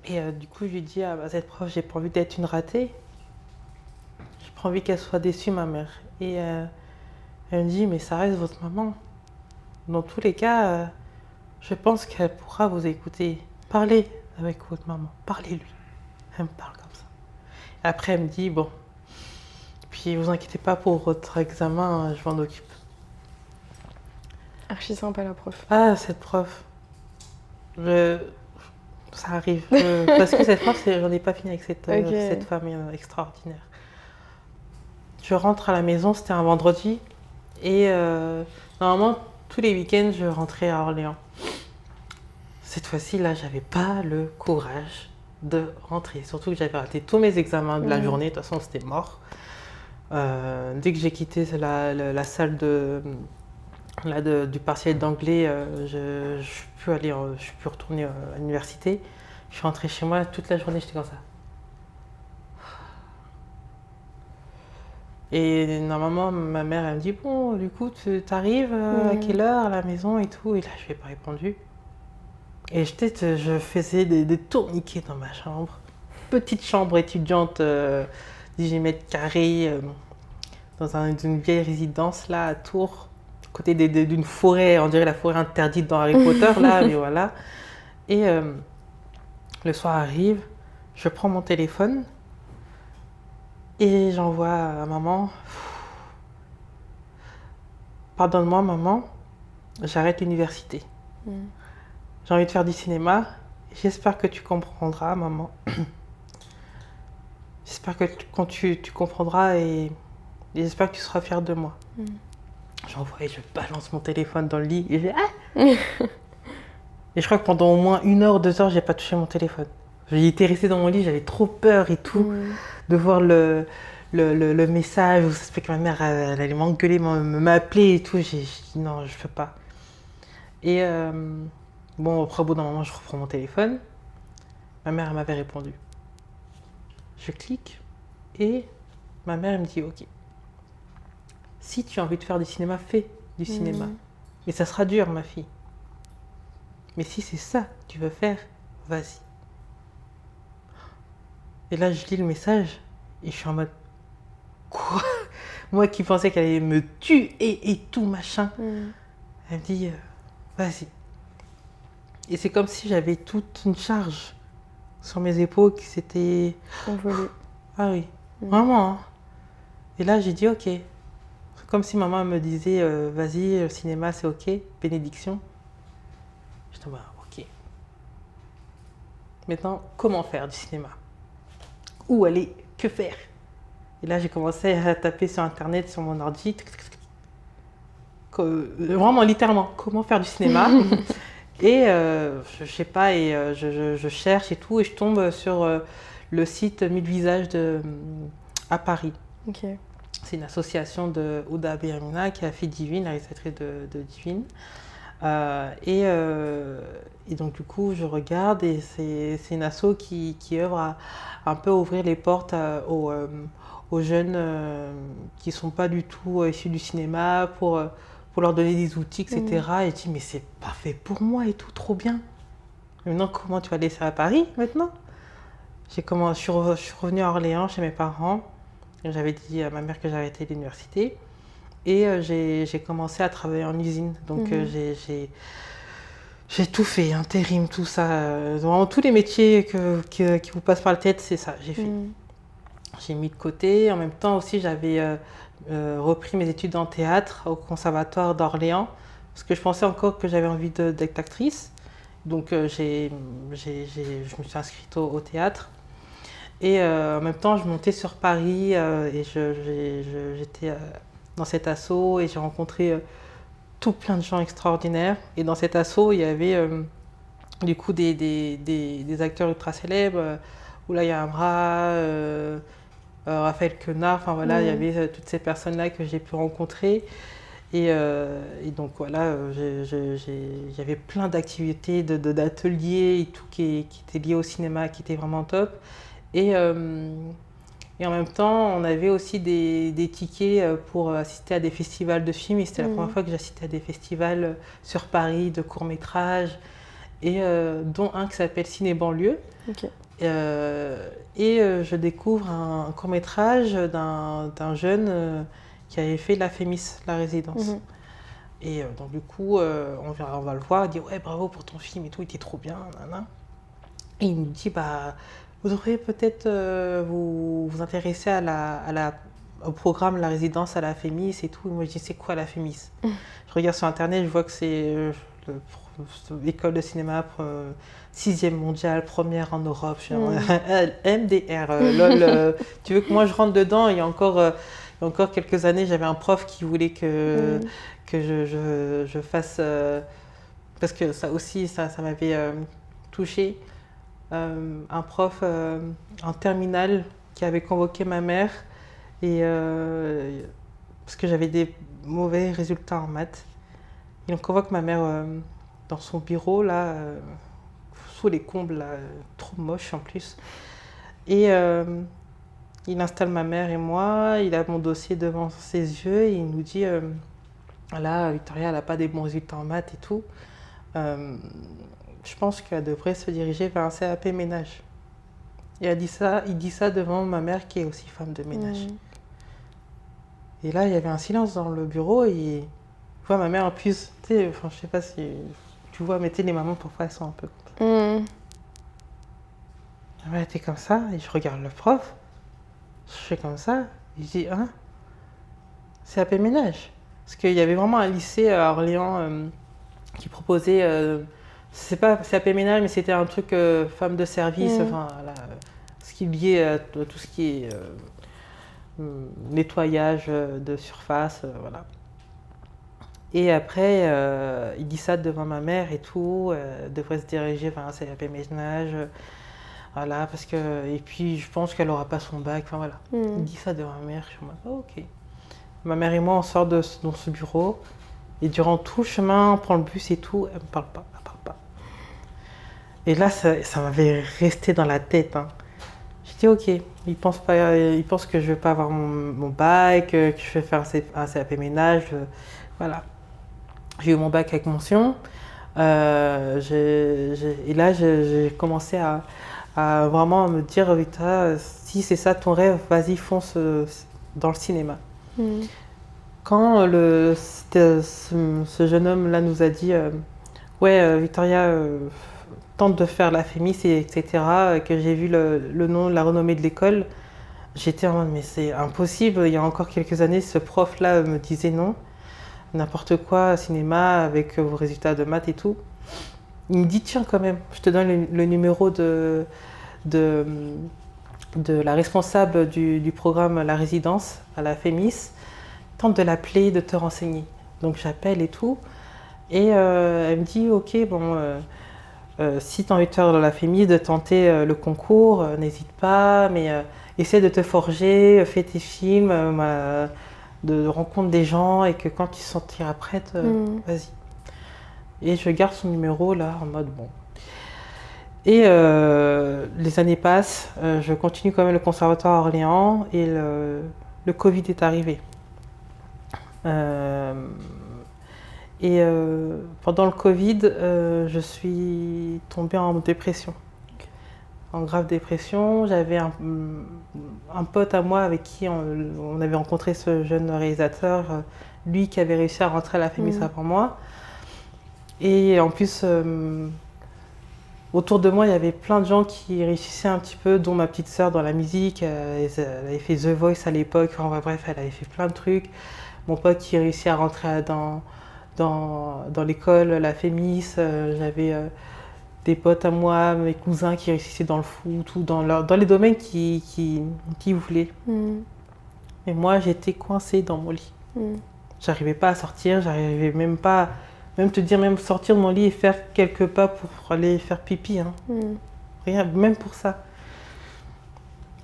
Et du coup, je lui dis à cette prof, j'ai pas envie d'être une ratée. J'ai pas envie qu'elle soit déçue, ma mère. Et elle me dit, mais ça reste votre maman. Dans tous les cas, je pense qu'elle pourra vous écouter. Parlez avec votre maman, parlez-lui. Elle me parle comme ça. Et après, elle me dit, bon, puis vous inquiétez pas pour votre examen, je m'en occupe. Archi sympa la prof. Ah, cette prof. Ça arrive. Parce que cette prof, j'en ai pas fini avec cette femme extraordinaire. Je rentre à la maison, c'était un vendredi. Et normalement, tous les week-ends, je rentrais à Orléans. Cette fois-ci, là, j'avais pas le courage de rentrer. Surtout que j'avais raté tous mes examens de la journée. De toute façon, c'était mort. Dès que j'ai quitté la salle du partiel d'anglais, je suis pu retourner à l'université. Je suis rentrée chez moi, toute la journée, j'étais comme ça. Et normalement, ma mère, elle me dit, bon, du coup, tu arrives à quelle heure à la maison et tout? Et là, je lui ai pas répondu. Et je faisais des tourniquets dans ma chambre. Petite chambre étudiante, 18 mètres carrés, dans une vieille résidence, là, à Tours, à côté d'une forêt, on dirait la forêt interdite dans Harry Potter, là, mais voilà. Et le soir arrive, je prends mon téléphone, Et j'envoie à maman. Pardonne-moi, maman, j'arrête l'université. J'ai envie de faire du cinéma. J'espère que tu comprendras, maman. J'espère que tu comprendras et j'espère que tu seras fière de moi. J'envoie et je balance mon téléphone dans le lit et et je crois que pendant au moins 1 heure, 2 heures, j'ai pas touché mon téléphone. J'étais restée dans mon lit, j'avais trop peur et tout de voir le message où ça se fait que ma mère elle allait m'engueuler, m'appeler et tout. J'ai dit non, je peux pas. Et bon, après au bout d'un moment, je reprends mon téléphone. Ma mère elle m'avait répondu. Je clique et ma mère elle me dit ok. Si tu as envie de faire du cinéma, fais du cinéma. Mais ça sera dur, ma fille. Mais si c'est ça que tu veux faire, vas-y. Et là, je lis le message et je suis en mode quoi? Moi qui pensais qu'elle allait me tuer et tout machin. Elle me dit vas-y. Et c'est comme si j'avais toute une charge sur mes épaules qui s'était envolée. Ah oui, vraiment. Hein. Et là, j'ai dit ok. C'est comme si maman me disait vas-y, le cinéma c'est ok, bénédiction. Je dis bah ok. Maintenant, comment faire du cinéma? Où aller? Que faire? Et là, j'ai commencé à taper sur Internet, sur mon ordi. Vraiment, littéralement, comment faire du cinéma? Et je sais pas, et je cherche et tout, et je tombe sur le site 1000 visages à Paris. Okay. C'est une association de Ouda Beramina qui a fait Divine, la réalisatrice de Divine. Et donc du coup, je regarde et c'est une asso qui œuvre à un peu ouvrir les portes aux jeunes qui ne sont pas du tout issus du cinéma pour leur donner des outils, etc. Et je dis, mais c'est pas fait pour moi et tout, trop bien. Maintenant, comment tu vas laisser à Paris maintenant? Je suis revenue à Orléans chez mes parents. J'avais dit à ma mère que j'avais été à l'université. Et j'ai commencé à travailler en usine. Donc j'ai tout fait, intérim, tout ça. Vraiment, tous les métiers qui vous passent par la tête, c'est ça, j'ai fait. J'ai mis de côté. En même temps aussi, j'avais repris mes études en théâtre au Conservatoire d'Orléans. Parce que je pensais encore que j'avais envie d'être actrice. Donc je me suis inscrite au théâtre. Et en même temps, je montais sur Paris et j'étais dans cet asso et j'ai rencontré tout plein de gens extraordinaires. Et dans cet asso, il y avait du coup des acteurs ultra célèbres, Oulaya Amra, Raphaël Quenard, enfin voilà, il y avait toutes ces personnes-là que j'ai pu rencontrer. Et donc voilà, j'avais plein d'activités, d'ateliers et tout qui étaient liés au cinéma, qui étaient vraiment top. Et en même temps, on avait aussi des tickets pour assister à des festivals de films. Et c'était la première fois que j'assistais à des festivals sur Paris de courts-métrages, et dont un qui s'appelle Ciné Banlieue. Okay. Je découvre un court-métrage d'un jeune qui avait fait la Fémis, la résidence. Et donc du coup, on va le voir, il dit ouais, bravo pour ton film et tout, il était trop bien, nanana. Et il nous dit bah vous devriez peut-être vous intéresser au programme La Résidence à la Fémis et tout. Et moi je dis c'est quoi la Fémis? Je regarde sur internet, je vois que c'est l'école de cinéma 6e mondiale, première en Europe. MDR, lol. Tu veux que moi je rentre dedans? Il y a encore quelques années, j'avais un prof qui voulait que je fasse, parce que ça aussi, ça m'avait touchée. Un prof en terminale qui avait convoqué ma mère et parce que j'avais des mauvais résultats en maths. Il convoque ma mère dans son bureau là, sous les combles là, trop moche en plus. Et il installe ma mère et moi, il a mon dossier devant ses yeux et il nous dit là, Victoria, elle n'a pas des bons résultats en maths et tout. Je pense qu'elle devrait se diriger vers un CAP ménage. Et il dit ça devant ma mère qui est aussi femme de ménage. Et là, il y avait un silence dans le bureau et je vois ma mère en plus, tu sais, enfin, je sais pas si tu vois, mais tu sais, les mamans parfois elles sont un peu comme ça. Ma mère était comme ça et je regarde le prof. Je fais comme ça. Je dis, hein? C'est AP Ménage. Parce qu'il y avait vraiment un lycée à Orléans qui proposait, c'est pas AP Ménage, mais c'était un truc femme de service, enfin, voilà, ce qui est lié à tout ce qui est nettoyage de surface, voilà. Et après, il dit ça devant ma mère et tout, devrait se diriger vers un CAP Ménage, voilà, parce que, et puis je pense qu'elle n'aura pas son bac, enfin voilà. Il dit ça devant ma mère, je suis en mode, oh, ok. Ma mère et moi, on sort dans ce bureau, et durant tout le chemin, on prend le bus et tout, elle me parle pas, elle parle pas. Et là, ça m'avait resté dans la tête, hein. J'ai dit, ok, il pense que je vais pas avoir mon bac, que je vais faire un CAP Ménage, voilà. J'ai eu mon bac avec mention. Et là, j'ai commencé à vraiment me dire, Victoria, si c'est ça ton rêve, vas-y, fonce dans le cinéma. Quand ce jeune homme-là nous a dit, ouais, Victoria, tente de faire la FEMIS, etc., que j'ai vu le nom, la renommée de l'école, j'étais en mode, mais c'est impossible. Il y a encore quelques années, ce prof-là me disait non. N'importe quoi, cinéma, avec vos résultats de maths et tout. Il me dit, tiens quand même, je te donne le numéro de la responsable du programme La Résidence à la FEMIS. Tente de l'appeler, de te renseigner. Donc j'appelle et tout. Et elle me dit, ok, bon, si tu as envie de faire la FEMIS, de tenter le concours, n'hésite pas, mais essaie de te forger, fais tes films, de rencontre des gens et que quand tu te sentiras prête, vas-y. Et je garde son numéro là en mode bon. Et les années passent, je continue quand même le conservatoire à Orléans et le Covid est arrivé. Pendant le Covid, je suis tombée en dépression. En grave dépression. J'avais un pote à moi avec qui on avait rencontré ce jeune réalisateur, lui qui avait réussi à rentrer à la FEMIS avant moi. Et en plus, autour de moi, il y avait plein de gens qui réussissaient un petit peu, dont ma petite sœur dans la musique. Elle avait fait The Voice à l'époque, enfin bref, elle avait fait plein de trucs. Mon pote qui réussit à rentrer dans l'école, la FEMIS. J'avais des potes à moi, mes cousins qui réussissaient dans le foot ou dans les domaines qu'ils voulaient. Et moi, j'étais coincée dans mon lit. J'arrivais pas à sortir, j'arrivais même pas, même sortir de mon lit et faire quelques pas pour aller faire pipi. Hein. Rien, même pour ça.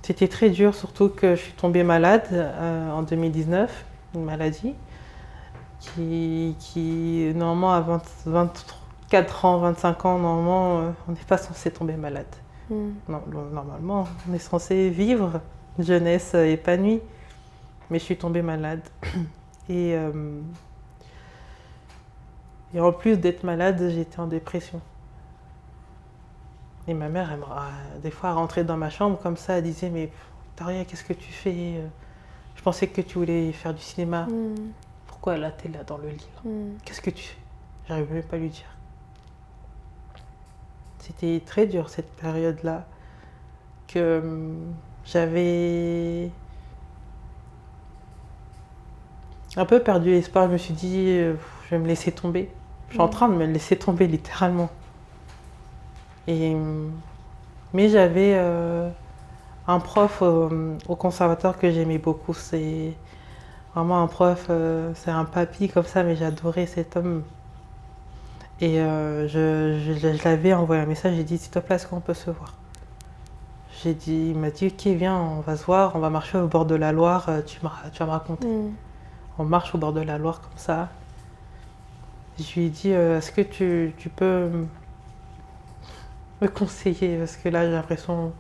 C'était très dur, surtout que je suis tombée malade en 2019, une maladie qui normalement à 24 ans, 25 ans, normalement, on n'est pas censé tomber malade. Non, normalement, on est censé vivre une jeunesse épanouie. Mais je suis tombée malade. Et en plus d'être malade, j'étais en dépression. Et ma mère, des fois, elle rentrait dans ma chambre comme ça, elle disait, mais Victoria, qu'est-ce que tu fais? Je pensais que tu voulais faire du cinéma. Pourquoi là, t'es là dans le lit là? Qu'est-ce que tu fais? J'arrivais même pas à lui dire. C'était très dur cette période-là, que j'avais un peu perdu l'espoir. Je me suis dit, je vais me laisser tomber. Je suis en train de me laisser tomber littéralement. Mais j'avais un prof au conservatoire que j'aimais beaucoup. C'est vraiment un prof, c'est un papy comme ça, mais j'adorais cet homme. Et je l'avais envoyé un message, j'ai dit, s'il te plaît, est-ce qu'on peut se voir? Il m'a dit, ok, viens, on va se voir, on va marcher au bord de la Loire, tu vas me raconter. On marche au bord de la Loire comme ça. Je lui ai dit, est-ce que tu peux me conseiller? Parce que là, j'ai l'impression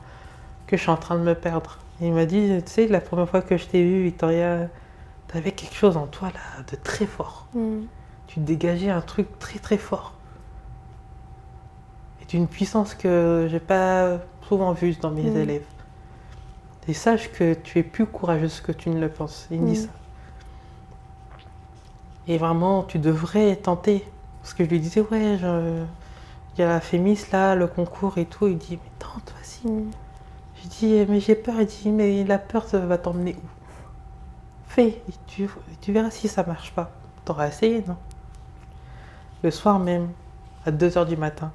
que je suis en train de me perdre. Et il m'a dit, tu sais, la première fois que je t'ai vue, Victoria, tu avais quelque chose en toi là, de très fort. Tu dégageais un truc très très fort. Et d'une puissance que j'ai pas souvent vue dans mes élèves. Et sache que tu es plus courageuse que tu ne le penses. Il me dit ça. Et vraiment, tu devrais tenter. Parce que je lui disais, ouais, il y a la FEMIS là, le concours et tout. Il dit, mais tente, vas-y. Je dis, mais j'ai peur. Il dit, mais la peur, ça va t'emmener où? Fais, et tu verras si ça marche pas. T'auras essayé, non? Le soir même, à 2h du matin,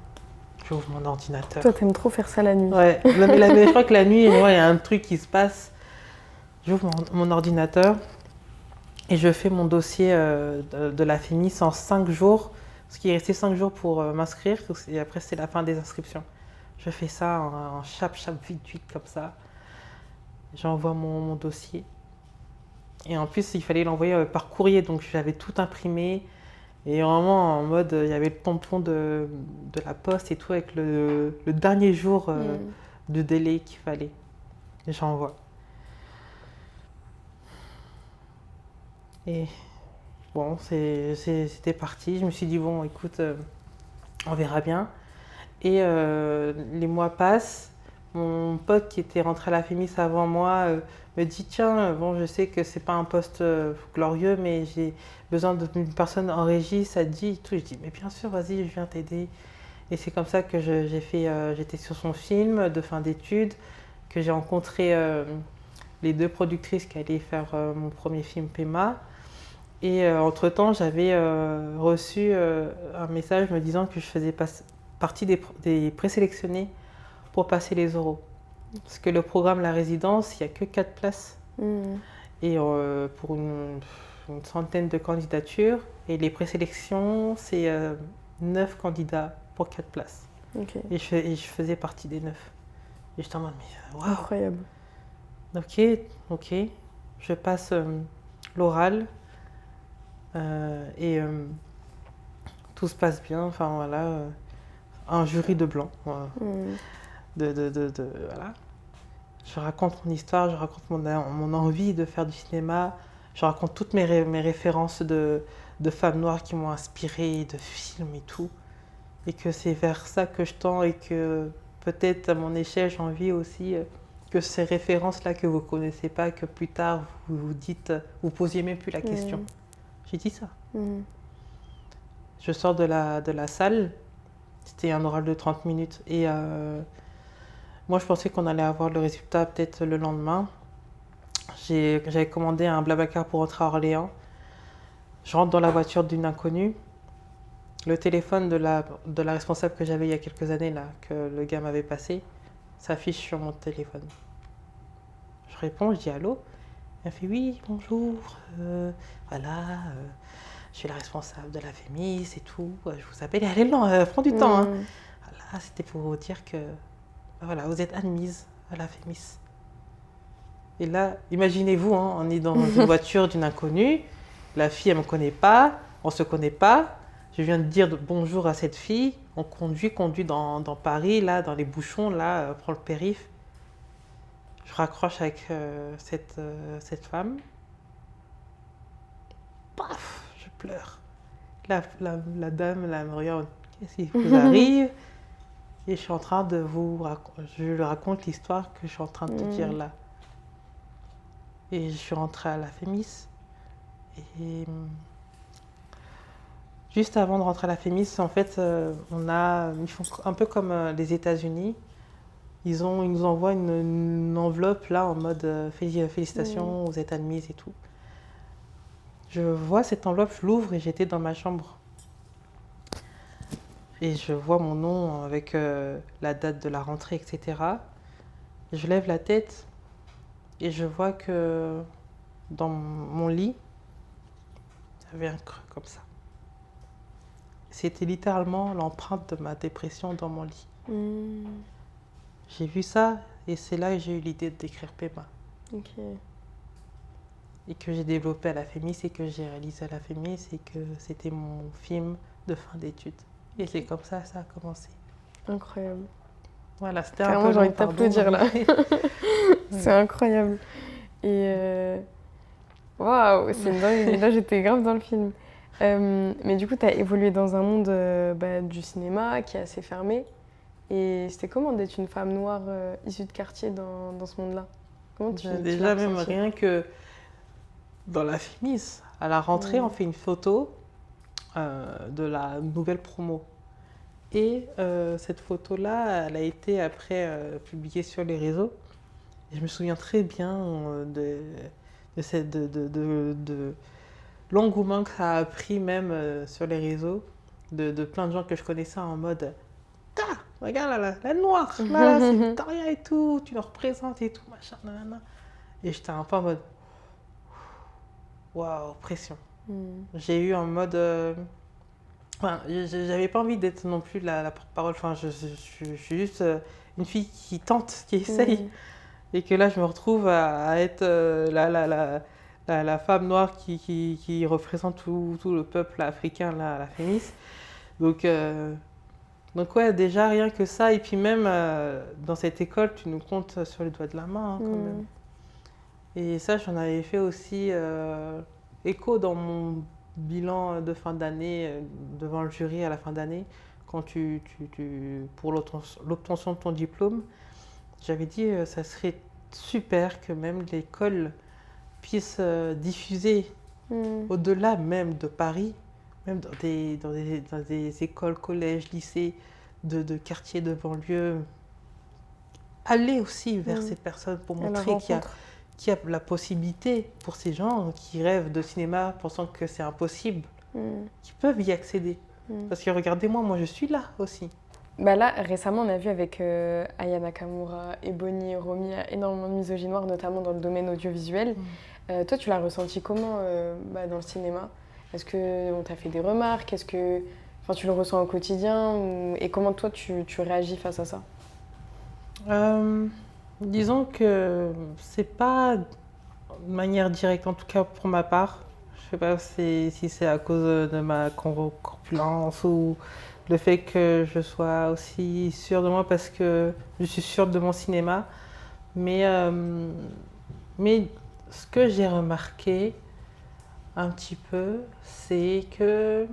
j'ouvre mon ordinateur. Toi, t'aimes trop faire ça la nuit. Ouais, mais je crois que la nuit, ouais, il y a un truc qui se passe. J'ouvre mon ordinateur et je fais mon dossier de la FEMIS en 5 jours. Parce qu'il restait 5 jours pour m'inscrire et après, c'est la fin des inscriptions. Je fais ça en chap, vite, comme ça. J'envoie mon dossier. Et en plus, il fallait l'envoyer par courrier, donc j'avais tout imprimé. Et vraiment en mode, il y avait le tampon de la poste et tout avec le dernier jour de délai qu'il fallait. Et j'envoie. Et bon, c'était parti. Je me suis dit, bon, écoute, on verra bien. Et les mois passent. Mon pote qui était rentré à la FEMIS avant moi me dit, tiens, bon, je sais que c'est pas un poste glorieux, mais j'ai besoin d'une personne en régie, ça te dit et tout. Je dis, mais bien sûr, vas-y, je viens t'aider. Et c'est comme ça que j'étais sur son film de fin d'études, que j'ai rencontré les 2 productrices qui allaient faire mon premier film PEMA. Et entre-temps, j'avais reçu un message me disant que je faisais partie des présélectionnés pour passer les oraux. Parce que le programme La Résidence, il n'y a que 4 places. Et pour une centaine de candidatures. Et les présélections, c'est 9 candidats pour 4 places. Okay. Et je faisais partie des 9. Et j'étais en mode, mais waouh! Incroyable. Ok. Je passe l'oral. Et tout se passe bien. Enfin voilà. Un jury de blanc. Voilà. Voilà. Je raconte mon histoire, je raconte mon envie de faire du cinéma, je raconte toutes mes références de femmes noires qui m'ont inspirée, de films et tout. Et que c'est vers ça que je tends et que peut-être à mon échelle, j'ai envie aussi que ces références-là que vous ne connaissez pas, que plus tard vous dites, vous posiez même plus la question. J'ai dit ça. Je sors de la salle, c'était un oral de 30 minutes et moi, je pensais qu'on allait avoir le résultat peut-être le lendemain. J'avais commandé un Blablacar pour rentrer à Orléans. Je rentre dans la voiture d'une inconnue. Le téléphone de la responsable que j'avais il y a quelques années, là, que le gars m'avait passé, s'affiche sur mon téléphone. Je réponds, je dis allô. Elle fait oui, bonjour. Voilà, je suis la responsable de la FEMIS et tout. Je vous appelle. Et allez, non, prends du temps. Hein. Voilà, c'était pour vous dire que voilà, vous êtes admise à la FEMIS. Et là, imaginez-vous, hein, on est dans une voiture d'une inconnue, la fille, elle ne me connaît pas, on ne se connaît pas, je viens de dire bonjour à cette fille, on conduit dans Paris, là, dans les bouchons, là, prend le périph'. Je raccroche avec cette femme. Paf, je pleure. La dame, là, me regarde, qu'est-ce qui vous arrive ? Et je suis en train de je lui raconte l'histoire que je suis en train de te dire là. Et je suis rentrée à la FEMIS. Et juste avant de rentrer à la FEMIS, en fait, ils font un peu comme les États-Unis. Ils nous envoient une enveloppe là en mode félicitations, vous êtes admises et tout. Je vois cette enveloppe, je l'ouvre et j'étais dans ma chambre. Et je vois mon nom avec la date de la rentrée, etc. Je lève la tête et je vois que dans mon lit, il y avait un creux comme ça. C'était littéralement l'empreinte de ma dépression dans mon lit. J'ai vu ça et c'est là que j'ai eu l'idée d'écrire PEMA. Okay. Et que j'ai développé à la FEMIS et que j'ai réalisé à la FEMIS et que c'était mon film de fin d'études. Et c'est comme ça ça a commencé. Incroyable. Voilà, c'était un peu long, j'ai envie de t'applaudir là. C'est incroyable. Et waouh, c'est une dingue. Là, j'étais grave dans le film. Mais du coup, tu as évolué dans un monde du cinéma qui est assez fermé. Et c'était comment d'être une femme noire issue de quartier dans ce monde-là? Comment déjà, même rien que dans la FEMIS, à la rentrée, on fait une photo de la nouvelle promo. Et cette photo-là, elle a été après publiée sur les réseaux. Et je me souviens très bien de l'engouement que ça a pris même sur les réseaux, de plein de gens que je connaissais en mode ah, regarde là, la noire, là, c'est Victoria et tout, tu nous représentes et tout, machin, nanana. Et j'étais un peu en mode waouh, pression. J'ai eu en mode. Enfin, j'avais pas envie d'être non plus la porte-parole. Enfin, je suis juste une fille qui tente, qui essaye. Et que là, je me retrouve à être la femme noire qui représente tout le peuple africain, là, la Fémis. Donc ouais, déjà rien que ça. Et puis même dans cette école, tu nous comptes sur les doigts de la main, hein, quand même. Et ça, j'en avais fait aussi écho dans mon bilan de fin d'année, devant le jury à la fin d'année, quand pour l'obtention de ton diplôme. J'avais dit ça serait super que même l'école puisse diffuser au-delà même de Paris, même dans des écoles, collèges, lycées de quartiers de banlieue, aller aussi vers ces personnes pour montrer qu'il y a la possibilité pour ces gens qui rêvent de cinéma pensant que c'est impossible, qui peuvent y accéder. Parce que regardez-moi, moi je suis là aussi. Bah là, récemment, on a vu avec Aya Nakamura, Ebony, Romy, énormément de misogynie noire, notamment dans le domaine audiovisuel. Toi, tu l'as ressenti comment dans le cinéma? Est-ce qu'on t'a fait des remarques? Enfin, tu le ressens au quotidien et comment toi, tu réagis face à ça? Disons que c'est pas de manière directe, en tout cas pour ma part. Je sais pas si c'est à cause de ma corpulence ou le fait que je sois aussi sûre de moi parce que je suis sûre de mon cinéma. Mais ce que j'ai remarqué un petit peu, c'est que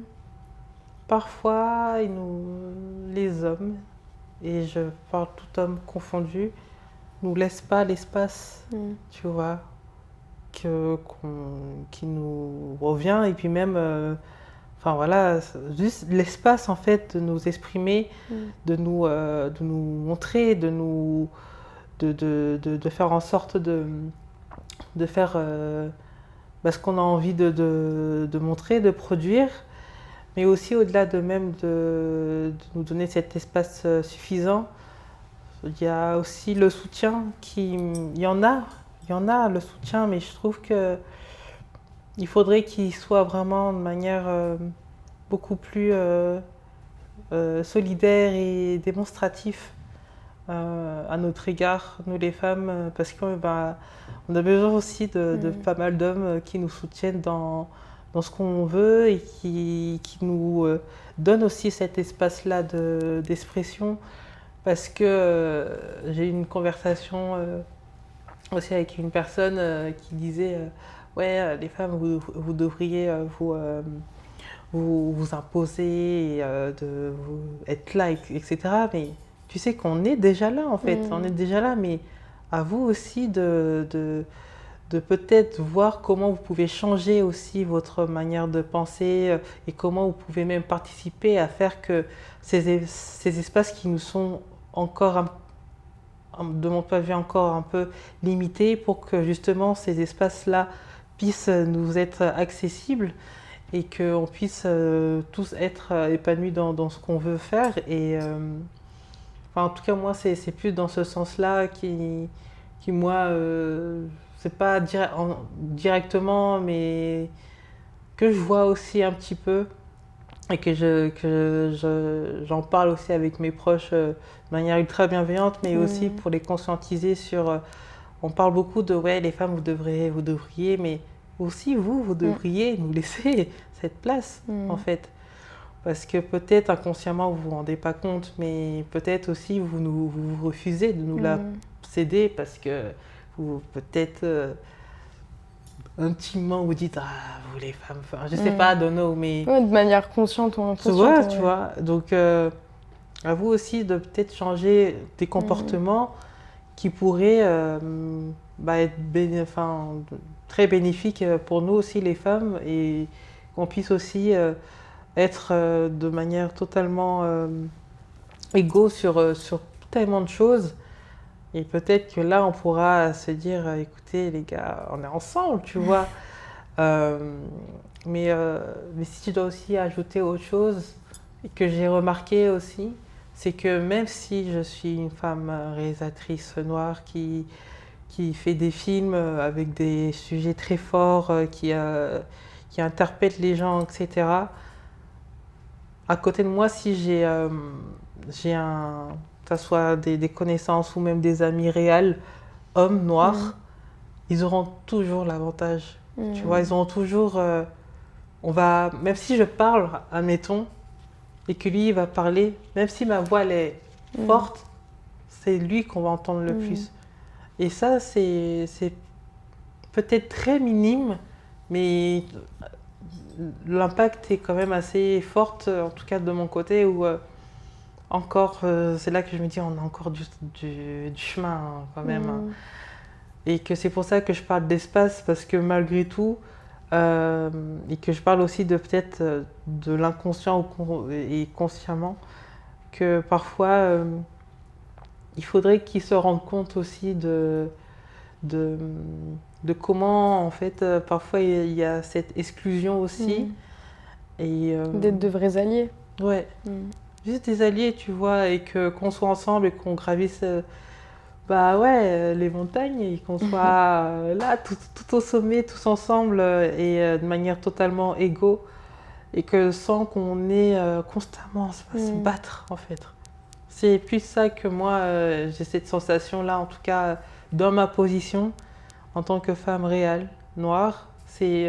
parfois les hommes, et je parle tout homme confondu, nous laissent pas l'espace, tu vois, qui nous revient. Et puis même... Enfin voilà, juste l'espace en fait de nous exprimer, de nous montrer, de faire en sorte de faire ce qu'on a envie de montrer, de produire, mais aussi au-delà de même de nous donner cet espace suffisant. Il y a aussi le soutien il y en a le soutien, mais je trouve que il faudrait qu'il soit vraiment de manière beaucoup plus solidaire et démonstratif à notre égard, nous les femmes, parce qu'on on a besoin aussi de pas mal d'hommes qui nous soutiennent dans ce qu'on veut et qui nous donnent aussi cet espace-là d'expression. Parce que j'ai eu une conversation aussi avec une personne qui disait ouais, les femmes, vous devriez vous imposer, être là, etc. Mais tu sais qu'on est déjà là, en fait. On est déjà là, mais à vous aussi de peut-être voir comment vous pouvez changer aussi votre manière de penser et comment vous pouvez même participer à faire que ces espaces qui nous sont encore de mon point de vue encore un peu limités pour que justement ces espaces-là puissent nous être accessibles et qu'on puisse tous être épanouis dans ce qu'on veut faire. Et en tout cas, moi, c'est plus dans ce sens-là qui moi, c'est pas directement, mais que je vois aussi un petit peu et que j'en parle aussi avec mes proches de manière ultra bienveillante, mais aussi pour les conscientiser sur... on parle beaucoup de « ouais, les femmes, vous devriez », mais aussi vous devriez nous laisser cette place, en fait. Parce que peut-être inconsciemment, vous ne vous rendez pas compte, mais peut-être aussi vous refusez de nous la céder parce que vous, peut-être... intimement vous dites vous les femmes, enfin, je sais pas, don't know, mais de manière consciente ou inconsciente, tu vois, donc à vous aussi de peut-être changer des comportements qui pourraient être très bénéfiques pour nous aussi les femmes et qu'on puisse aussi être de manière totalement égaux sur tellement de choses Et peut-être que là, on pourra se dire, écoutez, les gars, on est ensemble, tu vois. Euh, mais si tu dois aussi ajouter autre chose, et que j'ai remarqué aussi, c'est que même si je suis une femme réalisatrice noire qui fait des films avec des sujets très forts, qui interpellent les gens, etc., à côté de moi, si j'ai que ce soit des connaissances ou même des amis réels, hommes noirs, ils auront toujours l'avantage. Tu vois, ils auront toujours. Même si je parle, admettons, et que lui, il va parler, même si ma voix elle est forte, c'est lui qu'on va entendre le plus. Et ça, c'est peut-être très minime, mais l'impact est quand même assez fort, en tout cas de mon côté, où c'est là que je me dis, on a encore du chemin hein, quand même. Hein. Et que c'est pour ça que je parle d'espace, parce que malgré tout, et que je parle aussi de peut-être de l'inconscient et consciemment, que parfois, il faudrait qu'ils se rendent compte aussi de comment, en fait, parfois il y a cette exclusion aussi. Et, d'être de vrais alliés. Ouais, juste des alliés, tu vois, et qu'on soit ensemble et qu'on gravisse les montagnes et qu'on soit là, tout au sommet, tous ensemble et de manière totalement égaux. Et que sans qu'on ait constamment à se battre, en fait. C'est plus ça que moi, j'ai cette sensation-là, en tout cas, dans ma position, en tant que femme réelle, noire. C'est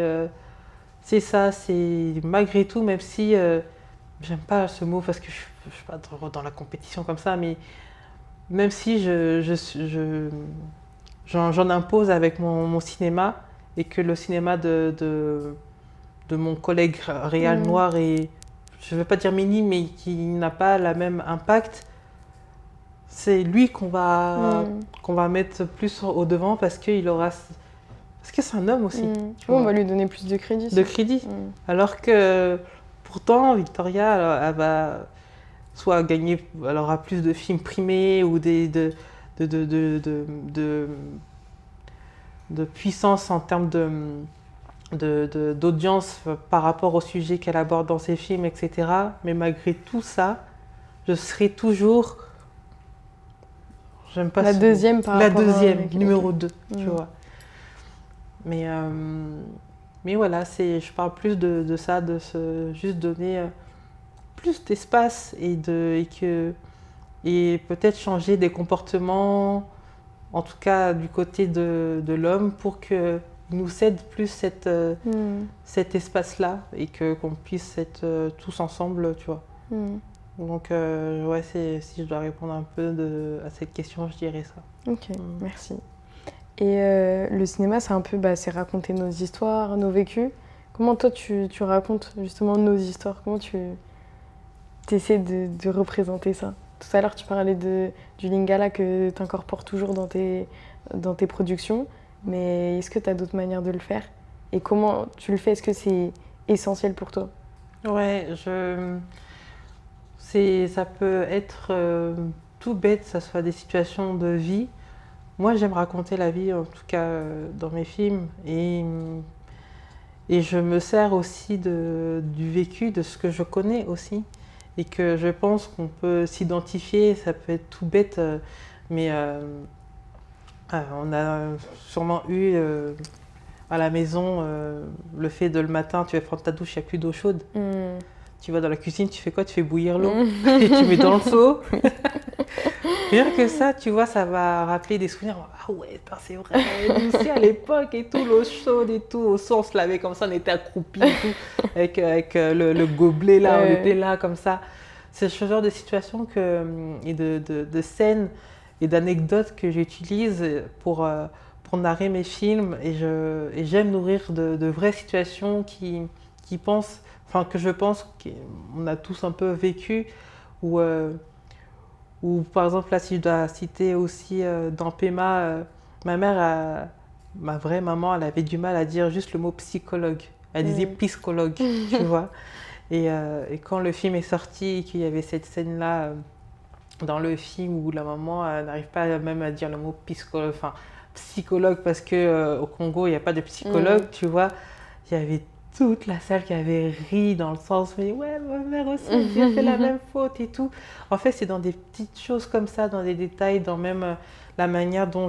ça, c'est malgré tout, même si j'aime pas ce mot parce que je ne suis pas dans la compétition comme ça, mais même si j'en impose avec mon cinéma et que le cinéma de mon collègue réel noir et je ne veux pas dire minime, mais qui n'a pas la même impact, c'est lui qu'on va mettre plus au devant parce qu'il aura... Parce que c'est un homme aussi. On va lui donner plus de crédit. De crédit. Alors que pourtant, Victoria, elle va soit gagner, elle aura plus de films primés ou de puissance en termes d'audience par rapport au sujet qu'elle aborde dans ses films, etc. Mais malgré tout ça, je serai toujours... J'aime pas la deuxième par rapport la deuxième, numéro 2, tu vois. Mais voilà, je parle plus de ça, de juste donner plus d'espace et peut-être changer des comportements, en tout cas du côté de l'homme, pour qu'il nous cède plus cet espace-là et qu'on puisse être tous ensemble, tu vois. Donc, si je dois répondre un peu à cette question, je dirais ça. Ok, merci. Et le cinéma, c'est un peu c'est raconter nos histoires, nos vécus. Comment toi, tu racontes justement nos histoires? Comment tu essaies de représenter ça? Tout à l'heure, tu parlais du lingala que tu incorpores toujours dans tes productions. Mais est-ce que tu as d'autres manières de le faire? Et comment tu le fais? Est-ce que c'est essentiel pour toi? Ouais, ça peut être tout bête, ça soit des situations de vie. Moi, j'aime raconter la vie, en tout cas dans mes films. Et je me sers aussi du vécu, de ce que je connais aussi. Et que je pense qu'on peut s'identifier, ça peut être tout bête, mais on a sûrement eu à la maison le fait de le matin, tu vas prendre ta douche, il n'y a plus d'eau chaude. Tu vas dans la cuisine, tu fais quoi? Tu fais bouillir l'eau et tu mets dans le seau. Rien que ça, tu vois, ça va rappeler des souvenirs. Ah ouais, c'est vrai, nous aussi à l'époque et tout, l'eau chaude et tout, au seau, on se lavait comme ça, on était accroupis et tout, avec le gobelet là, on était là comme ça. C'est ce genre de situation et de scènes et d'anecdotes que j'utilise pour narrer mes films et j'aime nourrir de vraies situations que je pense qu'on a tous un peu vécu ou par exemple, là, si je dois citer aussi dans Pema, ma vraie maman, elle avait du mal à dire juste le mot psychologue. Elle disait psychologue, tu vois. Et quand le film est sorti et qu'il y avait cette scène-là dans le film où la maman n'arrive pas même à dire le mot psychologue parce que au Congo, il n'y a pas de psychologue, tu vois. Il y avait toute la salle qui avait ri dans le sens, mais ouais, ma mère aussi, j'ai fait la même faute et tout. En fait, c'est dans des petites choses comme ça, dans des détails, dans même la manière dont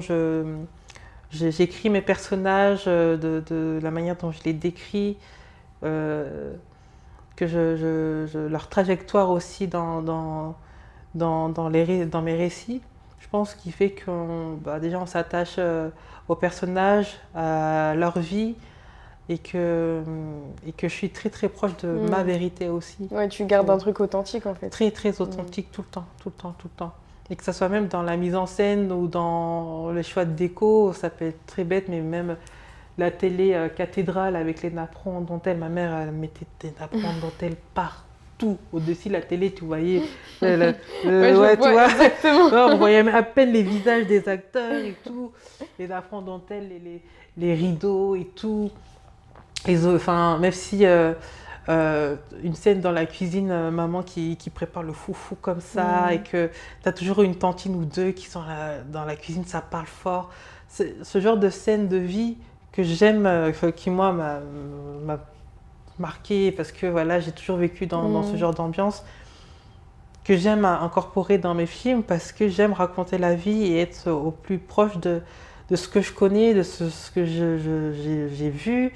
j'écris mes personnages, de la manière dont je les décris, que leur trajectoire aussi dans mes récits. Je pense qu'il fait déjà on s'attache aux personnages, à leur vie, et que je suis très très proche de ma vérité aussi. Ouais, tu gardes un truc authentique en fait. Très très authentique tout le temps, tout le temps, tout le temps. Et que ça soit même dans la mise en scène ou dans le choix de déco, ça peut être très bête, mais même la télé cathédrale avec les napperons en dentelle. Ma mère, elle mettait des napperons en dentelle partout. Au-dessus de la télé, tu voyais. Tu vois, exactement. Ouais, on voyait à peine les visages des acteurs et tout. Les napperons en dentelle, les rideaux et tout. Même si une scène dans la cuisine, maman qui prépare le foufou comme ça, et que tu as toujours une tantine ou deux qui sont dans la cuisine, ça parle fort. C'est ce genre de scène de vie que j'aime, qui moi m'a marqué parce que voilà, j'ai toujours vécu dans ce genre d'ambiance, que j'aime incorporer dans mes films parce que j'aime raconter la vie et être au plus proche de ce que je connais, de ce que j'ai vu.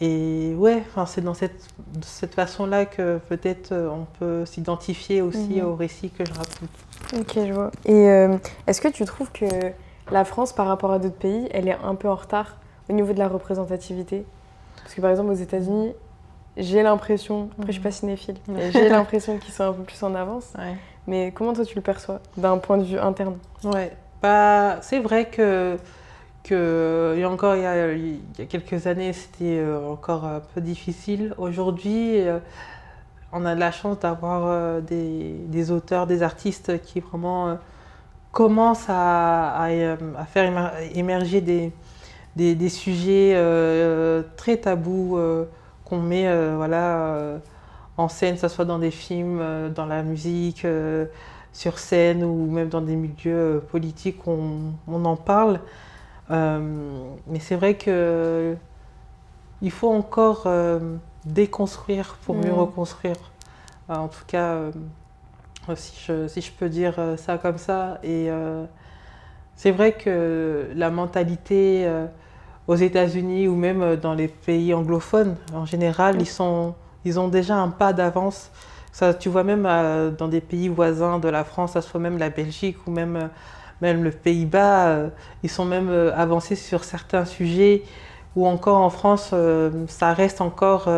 Et ouais, c'est de cette façon-là que peut-être on peut s'identifier aussi au récit que je raconte. Ok, je vois. Et est-ce que tu trouves que la France, par rapport à d'autres pays, elle est un peu en retard au niveau de la représentativité? Parce que par exemple, aux États-Unis, j'ai l'impression, après je suis pas cinéphile, mais j'ai l'impression qu'ils sont un peu plus en avance. Ouais. Mais comment toi tu le perçois d'un point de vue interne? Ouais, c'est vrai que il y a quelques années, c'était encore un peu difficile. Aujourd'hui, on a de la chance d'avoir des auteurs, des artistes qui vraiment commencent à faire émerger des sujets très tabous qu'on met en scène, que ce soit dans des films, dans la musique, sur scène ou même dans des milieux politiques, on en parle. Mais c'est vrai qu'il faut encore déconstruire pour mieux reconstruire. En tout cas, si je peux dire ça comme ça. Et c'est vrai que la mentalité aux États-Unis ou même dans les pays anglophones, en général, ils ont déjà un pas d'avance. Ça, tu vois même dans des pays voisins de la France, ça soit même la Belgique ou même le Pays-Bas, ils sont même avancés sur certains sujets, ou encore en France, ça reste encore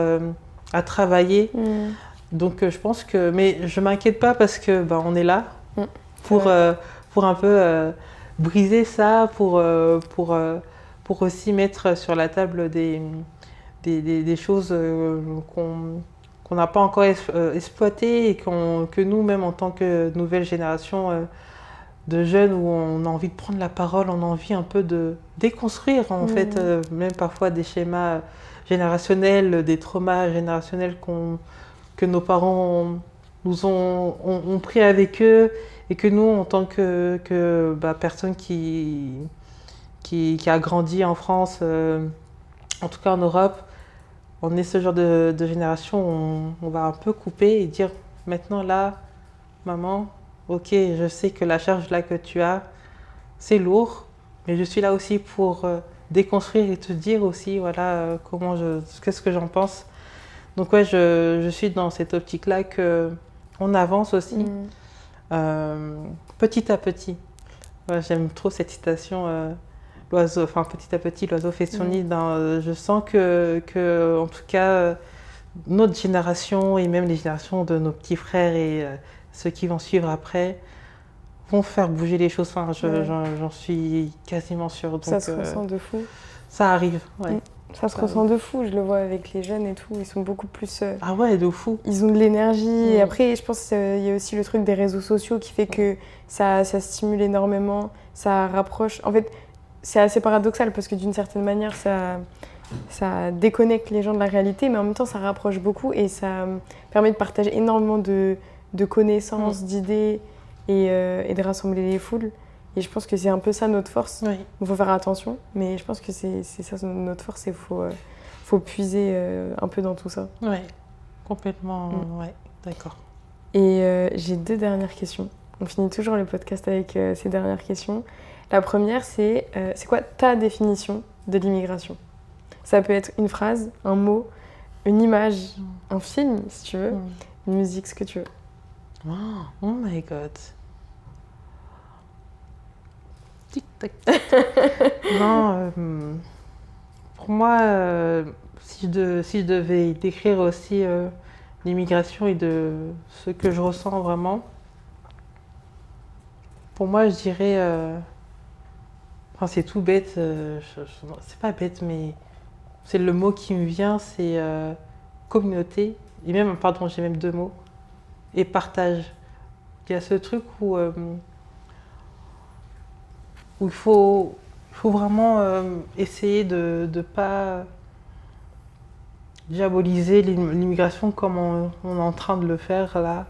à travailler. Donc je pense que... Mais je ne m'inquiète pas parce que on est là pour un peu briser ça, pour aussi mettre sur la table des choses qu'on n'a pas encore exploitées et que nous, même en tant que nouvelle génération de jeunes, où on a envie de prendre la parole, on a envie un peu de déconstruire en fait, même parfois des schémas générationnels, des traumas générationnels que nos parents nous ont pris avec eux, et que nous, en tant que personne qui a grandi en France, en tout cas en Europe, on est ce genre de génération où on va un peu couper et dire maintenant là, maman, ok, je sais que la charge là que tu as, c'est lourd, mais je suis là aussi pour déconstruire et te dire aussi voilà qu'est-ce que j'en pense. Donc ouais, je suis dans cette optique-là qu'on avance aussi, petit à petit. Ouais, j'aime trop cette citation, petit à petit, l'oiseau fait son nid. Je sens que en tout cas, notre génération et même les générations de nos petits frères et ceux qui vont suivre après vont faire bouger les choses. Enfin, j'en suis quasiment sûre. Donc, ça se ressent de fou. Ça arrive, ouais. Ça se ressent de fou, je le vois avec les jeunes et tout, ils sont beaucoup plus... Ah ouais, de fou. Ils ont de l'énergie, et après je pense qu'il y a aussi le truc des réseaux sociaux qui fait que ça stimule énormément, ça rapproche... En fait, c'est assez paradoxal parce que d'une certaine manière, ça déconnecte les gens de la réalité, mais en même temps ça rapproche beaucoup et ça permet de partager énormément de connaissances, d'idées, et de rassembler les foules. Et je pense que c'est un peu ça notre force. Oui. Il faut faire attention, mais je pense que c'est ça notre force. Il faut puiser un peu dans tout ça. Oui, complètement, ouais, d'accord. Et j'ai 2 dernières questions. On finit toujours le podcast avec ces dernières questions. La première, c'est quoi ta définition de l'immigration ? Ça peut être une phrase, un mot, une image, un film, si tu veux, une musique, ce que tu veux. Oh my God. Tic-tac. Non, pour moi, si je devais décrire aussi l'immigration et de ce que je ressens vraiment, pour moi, je dirais, enfin c'est tout bête, c'est pas bête, mais c'est le mot qui me vient, c'est communauté, et même, pardon, j'ai même 2 mots, et partage. Il y a ce truc où il faut vraiment essayer de ne pas diaboliser l'immigration comme on est en train de le faire là.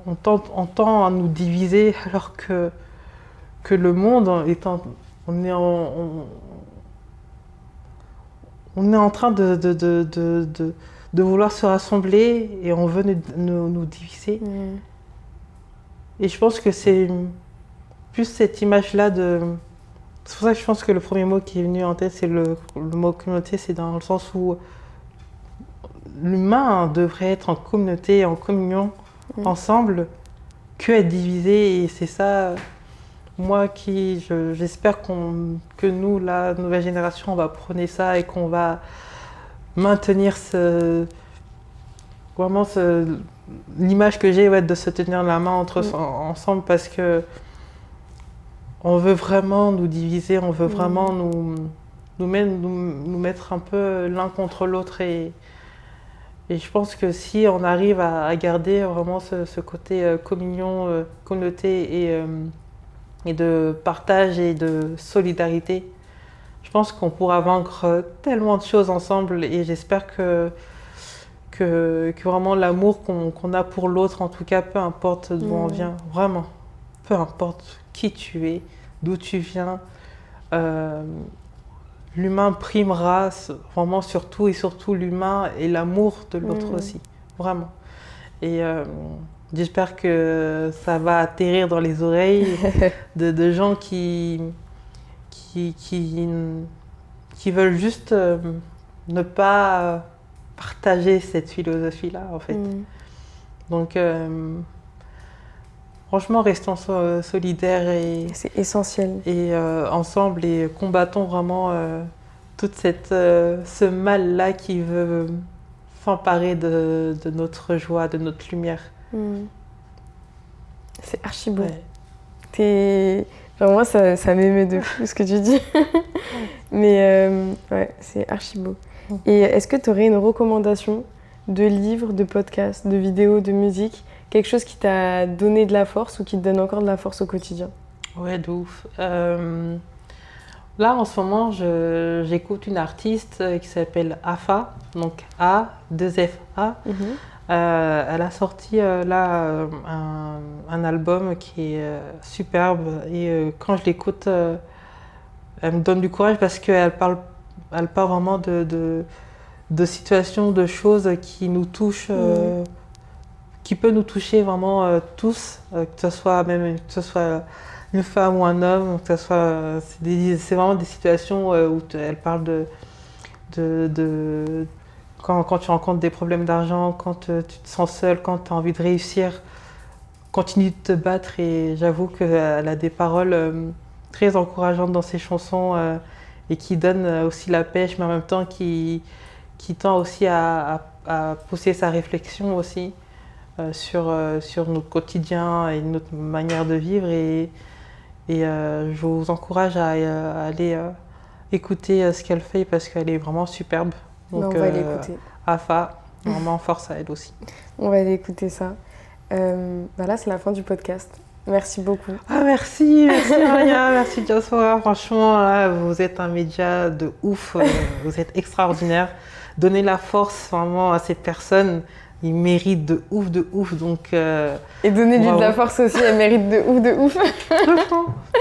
On tend à nous diviser alors que le monde on est en train de vouloir se rassembler et on veut nous diviser. Et je pense que c'est plus cette image-là C'est pour ça que je pense que le premier mot qui est venu en tête, c'est le mot communauté, c'est dans le sens où l'humain devrait être en communauté, en communion, ensemble, que être divisé. Et c'est ça, moi, j'espère que nous, la nouvelle génération, on va prôner ça et qu'on va maintenir l'image que j'ai de se tenir la main ensemble, parce que on veut vraiment nous diviser, on veut vraiment nous mettre un peu l'un contre l'autre. Et je pense que si on arrive à garder vraiment ce côté communion, communauté et de partage et de solidarité, je pense qu'on pourra vaincre tellement de choses ensemble. Et j'espère que vraiment l'amour qu'on a pour l'autre, en tout cas, peu importe d'où on vient, vraiment, peu importe qui tu es, d'où tu viens, l'humain primera vraiment surtout l'humain et l'amour de l'autre aussi, vraiment. Et j'espère que ça va atterrir dans les oreilles de gens qui veulent juste ne pas partager cette philosophie-là, en fait. Donc, franchement, restons solidaires c'est essentiel. Et ensemble, et combattons vraiment toute ce mal-là qui veut s'emparer de notre joie, de notre lumière. C'est archi beau. Genre moi, ça m'émeut de fou ce que tu dis. Mais ouais, c'est archi beau. Et est-ce que tu aurais une recommandation de livre, de podcast, de vidéo, de musique, quelque chose qui t'a donné de la force ou qui te donne encore de la force au quotidien? Ouais, de ouf. Là, en ce moment, j'écoute une artiste qui s'appelle Afa, donc A2FA. Elle a sorti là un album qui est superbe, et quand je l'écoute, elle me donne du courage parce qu'elle parle vraiment de situations, de choses qui nous touchent, qui peut nous toucher vraiment tous, que ce soit une femme ou un homme, que ce soit, c'est vraiment des situations où elle parle quand tu rencontres des problèmes d'argent, quand tu te sens seule, quand tu as envie de réussir, continue de te battre. Et j'avoue qu'elle a des paroles très encourageantes dans ses chansons et qui donnent aussi la pêche, mais en même temps qui tend aussi à pousser sa réflexion aussi sur notre quotidien et notre manière de vivre. Et je vous encourage à aller écouter ce qu'elle fait parce qu'elle est vraiment superbe. Donc, on va l'écouter. Afa, vraiment force à elle aussi. On va aller écouter ça. Là, c'est la fin du podcast. Merci beaucoup. Ah, merci Maria, merci Diaspora. Franchement, là, vous êtes un média de ouf, vous êtes extraordinaire. Donnez la force vraiment à ces personnes il mérite de ouf. Donc, et donner de la bravo. force aussi, elle mérite de ouf.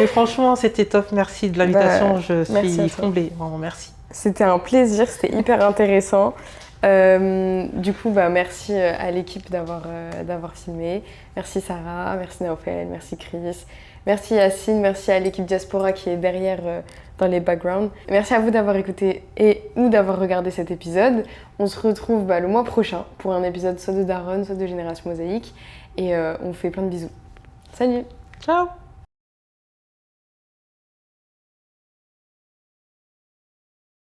Et franchement, c'était top. Merci de l'invitation. Bah, Je merci à suis toi. comblée. Vraiment, merci. C'était un plaisir, c'était hyper intéressant. Du coup, merci à l'équipe d'avoir filmé. Merci Sarah, merci Naofel, merci Chris, merci Yacine, merci à l'équipe Diaspora qui est derrière dans les backgrounds. Merci à vous d'avoir écouté ou d'avoir regardé cet épisode. On se retrouve le mois prochain pour un épisode soit de Daron, soit de Génération Mosaïque. Et on vous fait plein de bisous. Salut! Ciao!